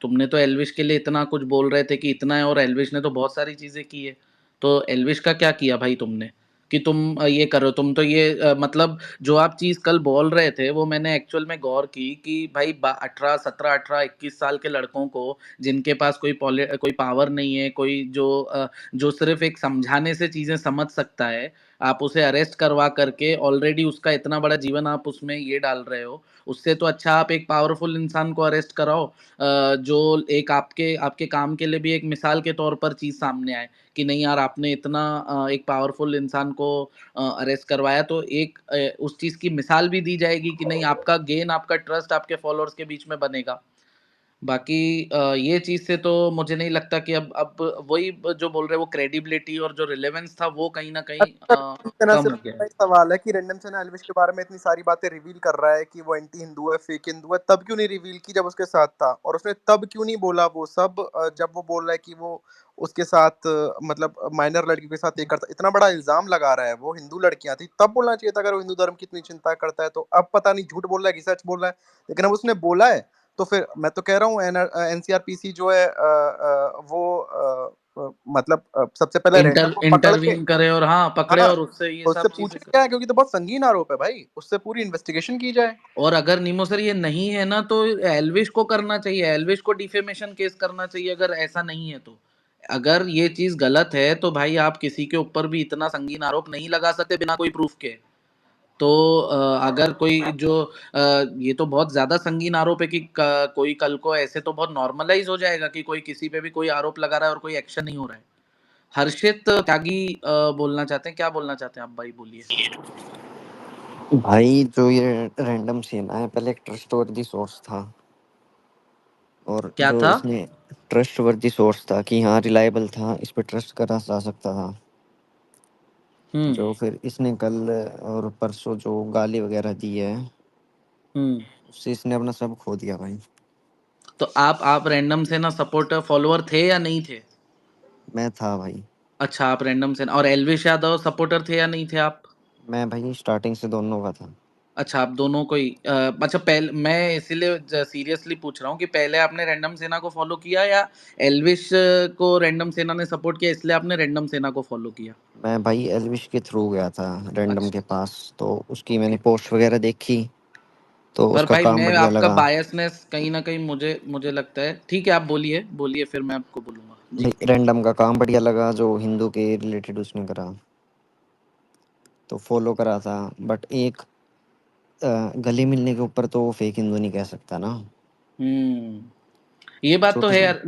तुमने तो एल्विश के लिए इतना कुछ बोल रहे थे कि इतना है, और एल्विश ने तो बहुत सारी चीजें की है, तो एल्विश का क्या किया भाई तुमने कि तुम ये करो। तुम तो ये मतलब जो आप चीज कल बोल रहे थे वो मैंने एक्चुअल में गौर की कि भाई 18, 17, 18, 21 साल के लड़कों को, जिनके पास कोई पावर नहीं है, कोई जो सिर्फ एक समझाने से चीजें समझ सकता है, आप उसे अरेस्ट करवा करके ऑलरेडी उसका इतना बड़ा जीवन आप उसमें ये डाल रहे हो। उससे तो अच्छा आप एक पावरफुल इंसान को अरेस्ट कराओ, जो एक आपके आपके काम के लिए भी एक मिसाल के तौर पर चीज सामने आए कि नहीं यार, आपने इतना एक पावरफुल इंसान को अरेस्ट करवाया, तो एक उस चीज की मिसाल भी दी जाएगी कि नहीं, आपका गेन, आपका ट्रस्ट आपके फॉलोअर्स के बीच में बनेगा। बाकी ये चीज से तो मुझे नहीं लगता कि अब वही जो बोल रहे हैं, वो क्रेडिबिलिटी और जो रिलेवेंस था वो कहीं ना कहीं अच्छा, रैंडम सेना कम से हो गया मेरा है। एक सवाल है कि रैंडम सेना एल्विश के बारे में इतनी सारी बातें रिवील कर रहा है कि वो एंटी हिंदू है, फेक हिंदू है, तब क्यों नहीं रिवील की जब उसके साथ था? और उसने तब क्यों नहीं बोला वो सब, जब वो बोल रहा है कि वो उसके साथ मतलब माइनर लड़कियों के साथ ये करता? इतना बड़ा इल्जाम लगा रहा है, वो हिंदू लड़कियां थी, तब बोलना चाहिए था अगर वो हिंदू धर्म की इतनी चिंता करता है तो। अब पता नहीं झूठ बोल रहा है कि सच बोल रहा है, लेकिन अब उसने बोला है तो फिर मैं तो कह रहा हूँ एनसीआरपीसी जो है वो मतलब सबसे पहले रैंडम को पकड़ के, इंटरवीन करे और हाँ पकड़े, हाँ, और उससे ये उससे सब पूछे चीजें करे। क्या है, क्योंकि तो बहुत संगीन आरोप है भाई, उससे पूरी इन्वेस्टिगेशन की जाए। और अगर नीमो सर ये नहीं है ना, तो एल्विश को करना चाहिए, एल्विश को डिफेमेशन केस करना चाहिए अगर ऐसा नहीं है तो। अगर ये चीज गलत है तो भाई आप किसी के ऊपर भी इतना संगीन आरोप नहीं लगा सकते बिना कोई प्रूफ के। तो अगर कोई जो ये तो बहुत ज्यादा संगीन आरोप है कि कोई कल को ऐसे तो बहुत नॉर्मलाइज हो जाएगा कि कोई किसी पे भी कोई आरोप लगा रहा है और कोई एक्शन नहीं हो रहा है। हर्षित त्यागी बोलना चाहते हैं, क्या बोलना चाहते हैं आप भाई, बोलिए। भाई जो ये रैंडम सेना है पहले एक ट्रस्टवर्दी सोर्स था, और क्या जो था? इसने ट्रस्टवर्दी सोर्स था कि हाँ रिलायबल था, इस पे ट्रस्ट करा जा सकता था। हम्म। जो फिर इसने कल और परसों जो गाली वगैरह दी है, हम्म। उससे इसने अपना सब खो दिया भाई। तो आप रैंडम से ना सपोर्टर फॉलोअर थे या नहीं थे? मैं था भाई। अच्छा, आप रैंडम से, और एल्विश यादव सपोर्टर थे या नहीं थे आप? मैं भाई स्टार्टिंग से दोनों का था। अच्छा, आप दोनों को ही अच्छा, पहले मैं इसीलिए सीरियसली पूछ रहा हूँ कि पहले आपने रैंडम सेना को फॉलो किया या एल्विश को रैंडम सेना ने सपोर्ट किया इसलिए आपने रैंडम सेना को फॉलो किया? मैं भाई एल्विश के थ्रू गया था रैंडम अच्छा, के पास, तो उसकी मैंने पोस्ट वगैरह देखी, तो पर उसका भाई काम मैं बढ़िया आपका लगा। बायसनेस कहीं ना कहीं मुझे मुझे लगता है। ठीक है, आप बोलिए बोलिए, फिर मैं आपको बोलूंगा जी। भाई रैंडम का काम बढ़िया लगा जो हिंदू के रिलेटेड उसने करा, तो फॉलो करा था। बट एक गले मिलने के ऊपर तो फेक हिंदू नहीं कह सकता ना। ये बात तो छोटी है सी। यार।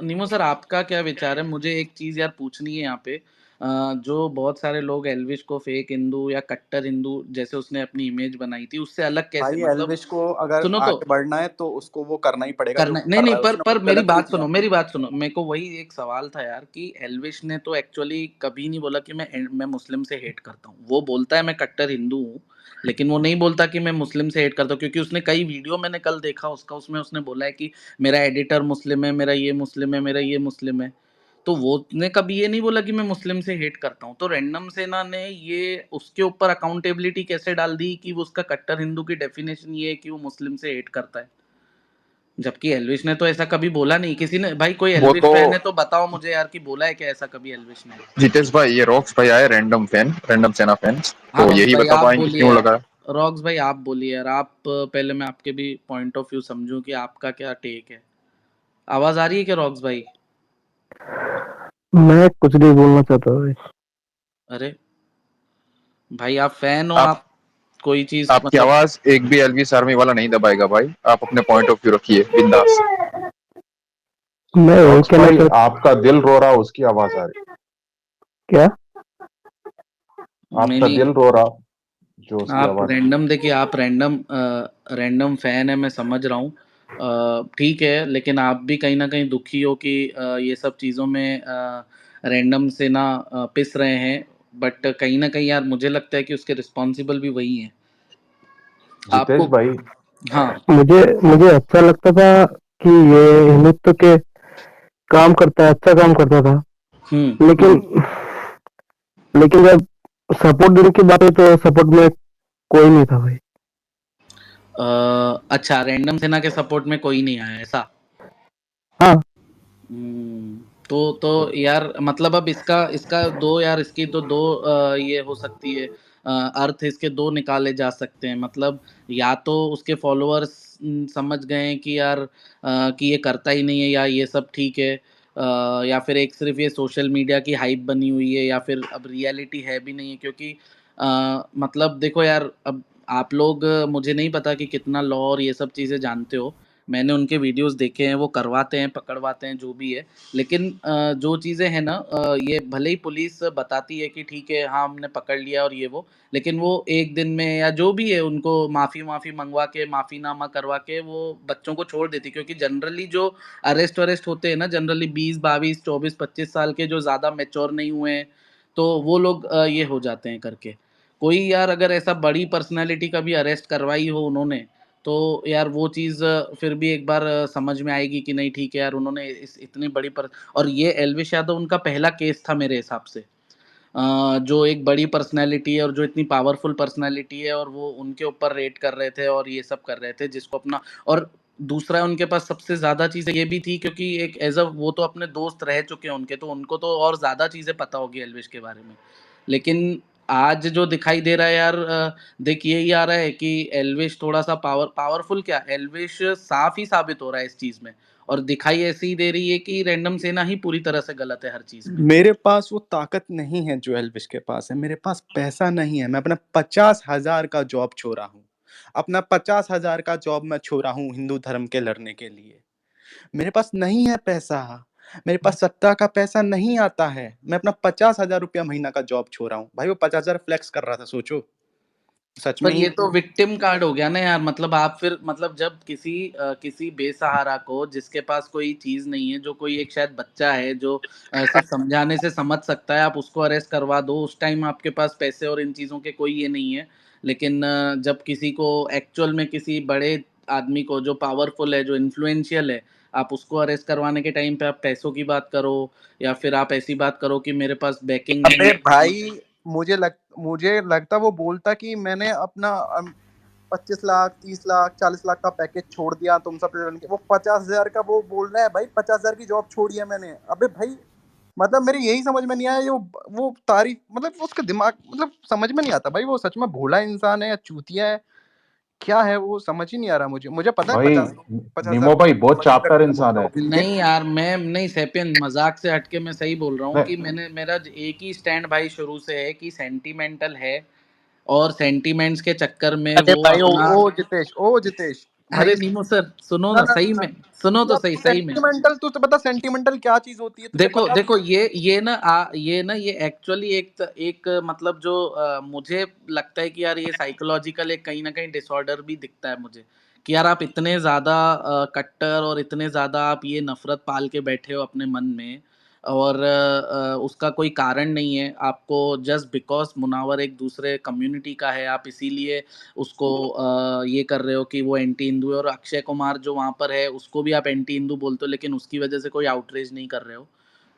नीमो सर आपका क्या विचार है? मुझे एक चीज यार पूछनी है यहाँ पे। जो बहुत सारे लोग एल्विश को फेक हिंदू या कट्टर हिंदू जैसे उसने अपनी इमेज बनाई थी उससे अलग कैसे, भाई मतलब एल्विश को अगर सुनो तो, आगे बढ़ना है तो उसको वो करना ही पड़ेगा जो करना वो नहीं कर नहीं, रहा है, पर उसने पर कुछ मेरी गलत नहीं बात किया। सुनो, मेरी बात सुनो। मेरे को वही एक सवाल था यार कि एल्विश ने तो एक्चुअली कभी नहीं बोला कि मैं मुस्लिम से हेट करता हूँ। वो बोलता है मैं कट्टर हिंदू हूँ, लेकिन वो नहीं बोलता कि मैं मुस्लिम से हेट करता हूँ, क्योंकि उसने कई वीडियो मैंने कल देखा उसका, उसमें उसने बोला है कि मेरा एडिटर मुस्लिम है, मेरा ये मुस्लिम है, मेरा ये मुस्लिम है। तो वो ने कभी ये नहीं बोला कि मैं मुस्लिम से हेट करता हूँ। तो रैंडम सेना ने ये उसके ऊपर अकाउंटेबिलिटी कैसे डाल दी कि वो उसका कट्टर हिंदू की डेफिनेशन ये है कि वो मुस्लिम से हेट करता है, जबकि एल्विश ने तो ऐसा कभी बोला नहीं। किसी ने, भाई कोई वो एल्विश तो फैन है तो बताओ मुझे यार कि बोला है क्या ऐसा कभी एल्विश ने? जितेश भाई, ये रॉक्स भाई आए रैंडम फैन, रैंडम सेना फैन, हाँ तो रॉक्स यही भाई बता आप पाएंगे बोलिए क्यों यार। लगा। रॉक्स भाई आप बोलिए यार। आप पहले मैं आपके भी पॉइंट ऑफ व्यू समझूं कि आपका क्या टेक है। आवाज आ रही है क्या रॉक्स भाई? मैं कुछ नहीं बोलना चाहता भाई। अरे भाई आप फैन हो, आप आप कोई चीज आपकी मतलब। आवाज एक भी एलवीस आर्मी वाला नहीं दबाएगा भाई, आप अपने पॉइंट ऑफ व्यू रखिए बिंदास। मैं वही रॉक्स कहना भाई, चाहता। आपका दिल रो रहा, उसकी आवाज आ रही। क्या? नहीं आपका नहीं, दिल रो रहा, जो उसकी आप आवाज। रैंडम देखिए, आप रैंडम फैन है, मैं समझ रहा हूँ। ठीक है, लेकिन आप भी कहीं ना कहीं दुखी हो कि ये सब चीज़ों में रैंडम से ना पिस रहे हैं। बट कहीं ना कहीं यार मुझे लगता है कि उसके रिस्पॉन्सिबल भी वही हैं जितेश आपको। भाई, हाँ। मुझे मुझे अच्छा लगता था कि ये हिंदुत्व के काम करता है, अच्छा काम करता था। हम्म। लेकिन लेकिन जब सपोर्ट देने की बात है तो सपोर्ट में कोई नहीं था भाई। अच्छा, रैंडम सेना के सपोर्ट में कोई नहीं आया ऐसा? हाँ। तो यार मतलब अब इसका इसका दो यार, इसकी तो दो ये हो सकती है, अर्थ इसके दो निकाले जा सकते हैं। मतलब या तो उसके फॉलोअर्स समझ गए हैं कि यार कि ये करता ही नहीं है या ये सब ठीक है, या फिर एक सिर्फ ये सोशल मीडिया की हाइप बनी हुई है, या फिर अब रियलिटी है भी नहीं है। क्योंकि मतलब देखो यार, अब आप लोग मुझे नहीं पता कि कितना लॉ और ये सब चीज़ें जानते हो। मैंने उनके वीडियोस देखे हैं, वो करवाते हैं, पकड़वाते हैं, जो भी है। लेकिन जो चीज़ें हैं ना, ये भले ही पुलिस बताती है कि ठीक है हाँ हमने पकड़ लिया और ये वो, लेकिन वो एक दिन में या जो भी है उनको माफ़ी मंगवा के, माफ़ीनामा करवा के वो बच्चों को छोड़ देती। क्योंकि जनरली जो अरेस्ट वरेस्ट होते हैं ना, जनरली 20 22 24 25 साल के जो ज़्यादा मेच्योर नहीं हुए हैं, तो वो लोग ये हो जाते हैं करके। कोई यार अगर ऐसा बड़ी पर्सनैलिटी का भी अरेस्ट करवाई हो उन्होंने, तो यार वो चीज़ फिर भी एक बार समझ में आएगी कि नहीं ठीक है यार, उन्होंने इस इतनी बड़ी पर, और ये एल्विश यादव उनका पहला केस था मेरे हिसाब से। जो एक बड़ी पर्सनैलिटी है और जो इतनी पावरफुल पर्सनैलिटी है, और वो उनके ऊपर रेड कर रहे थे और ये सब कर रहे थे जिसको अपना। और दूसरा उनके पास सबसे ज़्यादा चीज़ें ये भी थी, क्योंकि एक एज अ वो तो अपने दोस्त रह चुके हैं उनके, तो उनको तो और ज़्यादा चीज़ें पता होगी एल्विश के बारे में। लेकिन आज जो दिखाई दे रहा है यार, देख यही आ रहा है कि एल्विश थोड़ा सा पावरफुल, क्या एल्विश साफ ही साबित हो रहा है इस चीज़ में। और दिखाई ऐसी ही दे रही है कि रैंडम सेना ही पूरी तरह से गलत है हर चीज़ में। मेरे पास वो ताकत नहीं है जो एल्विश के पास है, मेरे पास पैसा नहीं है। मैं अपना 50,000 का जॉब छोड़ा हूँ, अपना 50,000 का जॉब मैं छोड़ा हूँ हिंदू धर्म के लड़ने के लिए। मेरे पास नहीं है पैसा, मेरे पास सत्ता का पैसा नहीं आता है। मैं अपना 50,000 रुपया महीना का जॉब छोड़ रहा हूँ। भाई वो 50,000 फ्लेक्स कर रहा था, सोचो सच में पर ही। ये तो विक्टिम कार्ड हो गया ना यार। मतलब आप फिर, मतलब जब किसी बेसहारा को, जिसके पास कोई चीज नहीं है, जो कोई एक शायद बच्चा है जो सिर्फ समझाने से समझ सकता है, आप उसको अरेस्ट करवा दो। उस टाइम आपके पास पैसे और इन चीजों के कोई ये नहीं है। लेकिन जब किसी को एक्चुअल में, किसी बड़े आदमी को जो पावरफुल है, जो इन्फ्लुएंशियल है, आप उसको अरेस्ट करवाने के टाइम पे आप पैसों की बात करो, या फिर आप ऐसी बात करो कि मेरे पास बैकिंग नहीं अबे है। भाई, मुझे लगता वो बोलता कि मैंने अपना 25 लाख 30 लाख 40 लाख का पैकेज छोड़ दिया तुम सब पे, वो 50,000 का वो बोल रहा है भाई 50,000 की जॉब छोड़ी है मैंने। अबे भाई मतलब मेरे यही समझ में नहीं आया ये वो तारीफ मतलब उसका दिमाग मतलब समझ में नहीं आता भाई, वो सच में भोला इंसान है या चूतिया है, क्या है वो समझ ही नहीं आ रहा मुझे पता है भाई 50,000 निमो भाई बहुत मर्जी चापटर करते हैं इंसान है। जॉब के लिए। नहीं यार, मैं नहीं सैपियन, मजाक से हटके मैं सही बोल रहा हूँ कि नहीं मेरा एक ही स्टैंड भाई शुरू से है कि सेंटिमेंटल है, और सेंटिमेंट्स के चक्कर में अरे वो भाई अपना। ओ जितेश भाई अरे नीमो सर सुनो ना ना, ना सही ना में सुनो तो यार सही, सही में। सेंटिमेंटल तू तो बता सेंटिमेंटल क्या चीज होती है तुझे देखो पता भी देखो, है? ये एक्चुअली एक मतलब जो मुझे लगता है कि यार ये साइकोलॉजिकल एक कहीं ना कहीं डिसऑर्डर भी दिखता है मुझे, कि यार आप इतने ज्यादा कट्टर और इतने ज्यादा आप ये नफरत पाल के बैठे हो अपने मन में, और उसका कोई कारण नहीं है आपको, जस्ट बिकॉज मुनावर एक दूसरे कम्युनिटी का है आप इसीलिए उसको ये कर रहे हो कि वो एंटी हिंदू है, और अक्षय कुमार जो वहाँ पर है उसको भी आप एंटी हिंदू बोलते हो लेकिन उसकी वजह से कोई आउटरीच नहीं कर रहे हो।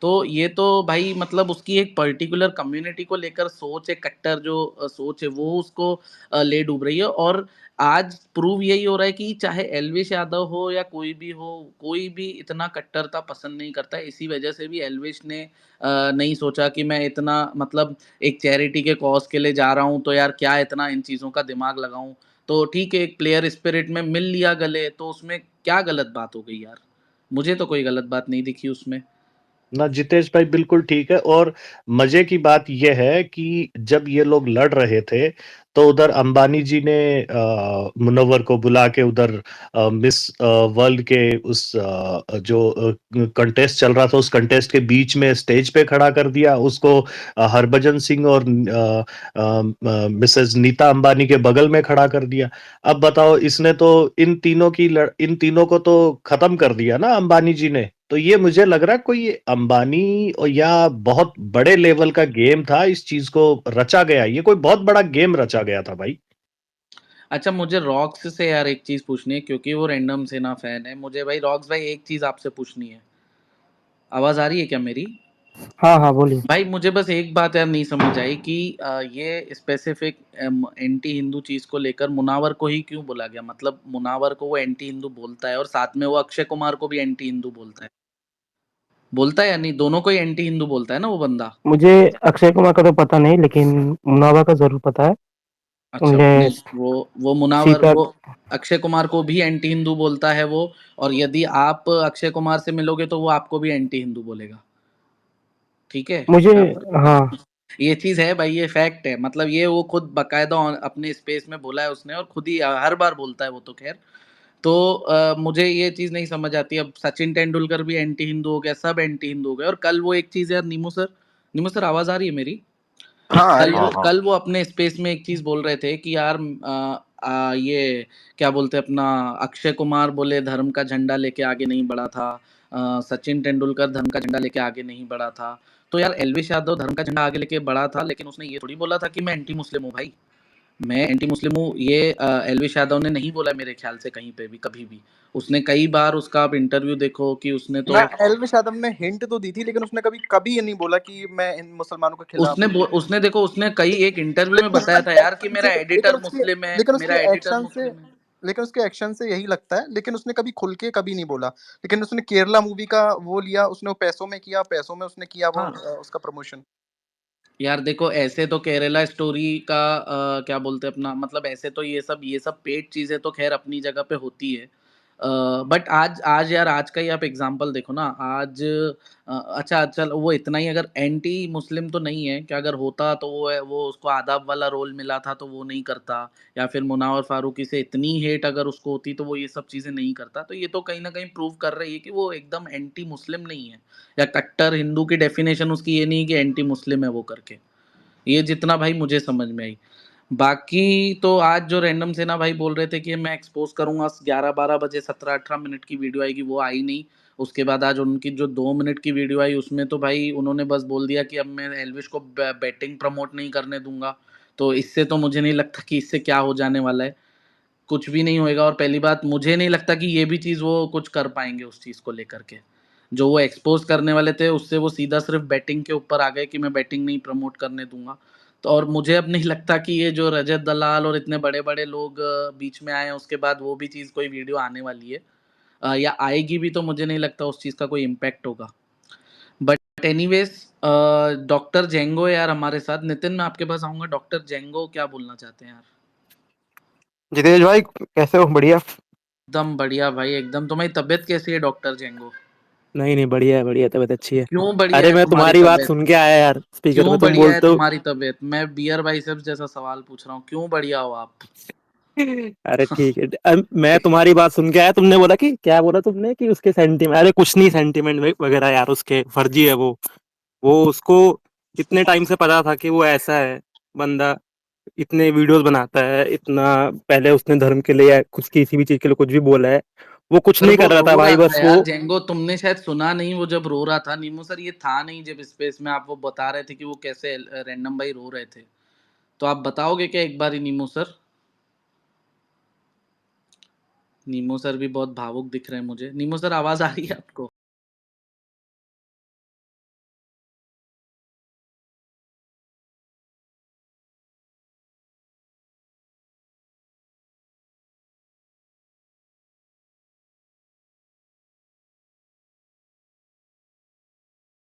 तो ये तो भाई मतलब उसकी एक पर्टिकुलर कम्युनिटी को लेकर सोच है, कट्टर जो सोच है वो उसको ले डूब रही है। और आज प्रूव यही हो रहा है कि चाहे एलविश यादव हो या कोई भी हो, कोई भी इतना कट्टरता पसंद नहीं करता है। इसी वजह से भी एलविश ने नहीं सोचा कि मैं इतना मतलब एक चैरिटी के कॉज के लिए जा रहा हूँ तो यार क्या इतना इन चीज़ों का दिमाग लगाऊं। तो ठीक है, एक प्लेयर स्पिरिट में मिल लिया गले, तो उसमें क्या गलत बात हो गई यार? मुझे तो कोई गलत बात नहीं दिखी उसमें। ना जितेश भाई बिल्कुल ठीक है। और मजे की बात यह है कि जब ये लोग लड़ रहे थे तो उधर अंबानी जी ने मुनव्वर को बुला के उधर मिस वर्ल्ड के उस जो कंटेस्ट चल रहा था उस कंटेस्ट के बीच में स्टेज पे खड़ा कर दिया उसको। हरभजन सिंह और मिसेस नीता अंबानी के बगल में खड़ा कर दिया। अब बताओ इसने तो इन तीनों को तो खत्म कर दिया ना अंबानी जी ने। तो ये मुझे लग रहा है कोई अंबानी या बहुत बड़े लेवल का गेम था, इस चीज को रचा गया, ये कोई बहुत बड़ा गेम रचा गया था भाई। अच्छा, मुझे रॉक्स से यार एक चीज पूछनी है, क्योंकि वो रैंडम सेना फैन है। मुझे भाई रॉक्स भाई एक चीज आपसे पूछनी है। आवाज आ रही है क्या मेरी? हाँ हाँ बोलिए। भाई मुझे बस एक बात यार नहीं समझ आई कि ये स्पेसिफिक एंटी हिंदू चीज को लेकर मुनावर को ही क्यों बोला गया? मतलब मुनावर को वो एंटी हिंदू बोलता है और साथ में वो अक्षय कुमार को भी एंटी हिंदू बोलता है या नहीं? दोनों को ही एंटी हिंदू बोलता है ना वो बंदा। मुझे अक्षय कुमार का तो पता नहीं, लेकिन मुनावा का जरूर पता है। अच्छा, उन्हें नहीं, वो मुनावर सीता वो अक्षय कुमार को भी एंटी हिंदू बोलता है वो। और यदि आप अक्षय कुमार से मिलोगे तो वो आपको भी एंटी हिंदू बोलेगा। ठीक है, मुझे यहाँ पर हाँ ये चीज है भाई, ये फैक्ट है। मतलब ये वो खुद बकायदा अपने स्पेस में बोला है उसने, और खुद ही हर बार बोलता है वो तो खैर। तो मुझे ये चीज नहीं समझ आती। अब सचिन तेंदुलकर भी एंटी हिंदू हो गया, सब एंटी हिंदू हो गए। और कल वो एक चीज यार, नीमू सर आवाज आ रही है मेरी? हाँ आ कल रही है। वो हाँ हाँ कल वो अपने स्पेस में एक चीज बोल रहे थे कि यार ये क्या बोलते हैं अपना, अक्षय कुमार बोले धर्म का झंडा लेके आगे नहीं बढ़ा था, सचिन तेंदुलकर धर्म का झंडा लेके आगे नहीं बढ़ा था। तो यार एलविश यादव धर्म का झंडा आगे लेके बढ़ा था, लेकिन उसने ये थोड़ी बोला था कि मैं एंटी मुस्लिम हूँ भाई। मैं एंटी मुस्लिम हूँ ये एलविश यादव ने नहीं बोला मेरे ख्याल से कहीं पे भी, कभी भी। उसने कई बार उसका आप इंटरव्यू देखो कि उसने ना तो एल्विश यादव ने हिंट तो दी थी लेकिन उसने कभी कभी ये नहीं बोला कि मैं इन मुसलमानों के खिलाफ हूँ। उसने देखो, उसने कई एक इंटरव्यू में लेकिन बताया था उसके यार कि एक्शन से मेरा लेकिन एडिटर उसके मुस्लिम है, लेकिन उसके मेरा एडिटर एक्शन से मुस्लिम है। लेकिन उसके एक्शन से यही लगता है, लेकिन उसने कभी खुल के कभी नहीं बोला। लेकिन उसने केरला मूवी का वो लिया, उसने वो पैसों में किया, पैसों में उसने किया वो हाँ उसका प्रमोशन। यार देखो, ऐसे तो केरला स्टोरी का क्या बोलते हैं अपना, मतलब ऐसे तो ये सब पेड चीजें तो खैर अपनी जगह पे होती है। बट आज आज यार, आज का ही आप एग्जांपल देखो ना। आज अच्छा चल, वो इतना ही अगर एंटी मुस्लिम तो नहीं है कि अगर होता तो वो उसको आदाब वाला रोल मिला था तो वो नहीं करता, या फिर मुनावर फारूकी से इतनी हेट अगर उसको होती तो वो ये सब चीजें नहीं करता। तो ये तो कहीं ना कहीं प्रूव कर रही है कि वो एकदम एंटी मुस्लिम नहीं है, या कट्टर हिंदू की डेफिनेशन उसकी ये नहीं कि एंटी मुस्लिम है वो करके। ये जितना भाई मुझे समझ में आई। बाकी तो आज जो रैंडम सेना भाई बोल रहे थे कि मैं एक्सपोज करूंगा 11-12 बजे 17-18 मिनट की वीडियो आएगी, वो आई नहीं। उसके बाद आज उनकी जो 2 मिनट की वीडियो आई उसमें तो भाई उन्होंने बस बोल दिया कि अब मैं एल्विश को बैटिंग प्रमोट नहीं करने दूंगा। तो इससे तो मुझे नहीं लगता कि इससे क्या हो जाने वाला है। कुछ भी नहीं होएगा। और पहली बात, मुझे नहीं लगता कि ये भी चीज़ वो कुछ कर पाएंगे उस चीज़ को लेकर के। जो वो एक्सपोज करने वाले थे उससे वो सीधा सिर्फ बैटिंग के ऊपर आ गए कि मैं बैटिंग नहीं प्रमोट करने दूंगा। तो और मुझे अब नहीं लगता कि ये जो रजत दलाल और इतने बड़े-बड़े लोग बीच में आए हैं, उसके बाद वो भी चीज़ कोई वीडियो आने वाली है। या आएगी भी तो मुझे नहीं लगता उस चीज़ का कोई इम्पैक्ट होगा। बट एनीवेज़ डॉक्टर जेंगो है यार हमारे साथ। नितिन मैं आपके पास आऊँगा, डॉक्टर जेंगो क्या बोलना चाहते हैं यार? जितेश भाई कैसे हो? बढ़िया। एकदम बढ़िया भाई, एकदम। तुम्हारी तबीयत कैसी है डॉक्टर जेंगो? नहीं बढ़िया है, बढ़िया, तबीयत अच्छी है। क्यों बढ़िया अरे है मैं तुम्हारी तुम्हारी बात तबीयत? सुन के आया यार, स्पीकर पे क्यों तुम बढ़िया है बोलते हो। तुम्हारी तबीयत? मैं बियर बाइसेप्स जैसा सवाल पूछ रहा हूँ, क्यों बढ़िया हो आप? अरे ठीक है, मैं तुम्हारी बात सुन के आया। तुमने बोला कि क्या बोला तुमने कि उसके सेंटीमेंट, अरे कुछ नहीं सेंटीमेंट वगैरह यार, उसके फर्जी है वो उसको कितने टाइम से पता था कि वो ऐसा है बंदा, इतने वीडियोस बनाता है, इतना पहले उसने धर्म के लिए या कुछ किसी भी चीज के लिए कुछ भी बोला है, वो कुछ पर नहीं वो कर रहा था रो भाई, रहा बस था वो। यार जेंगो, तुमने शायद सुना नहीं। वो जब रो रहा था नीमू सर, ये था नहीं जब स्पेस में आप वो बता रहे थे कि वो कैसे रैंडम भाई रो रहे थे। तो आप बताओगे क्या एक बार ही नीमू सर? नीमू सर भी बहुत भावुक दिख रहे हैं मुझे। नीमू सर आवाज आ रही है आपको?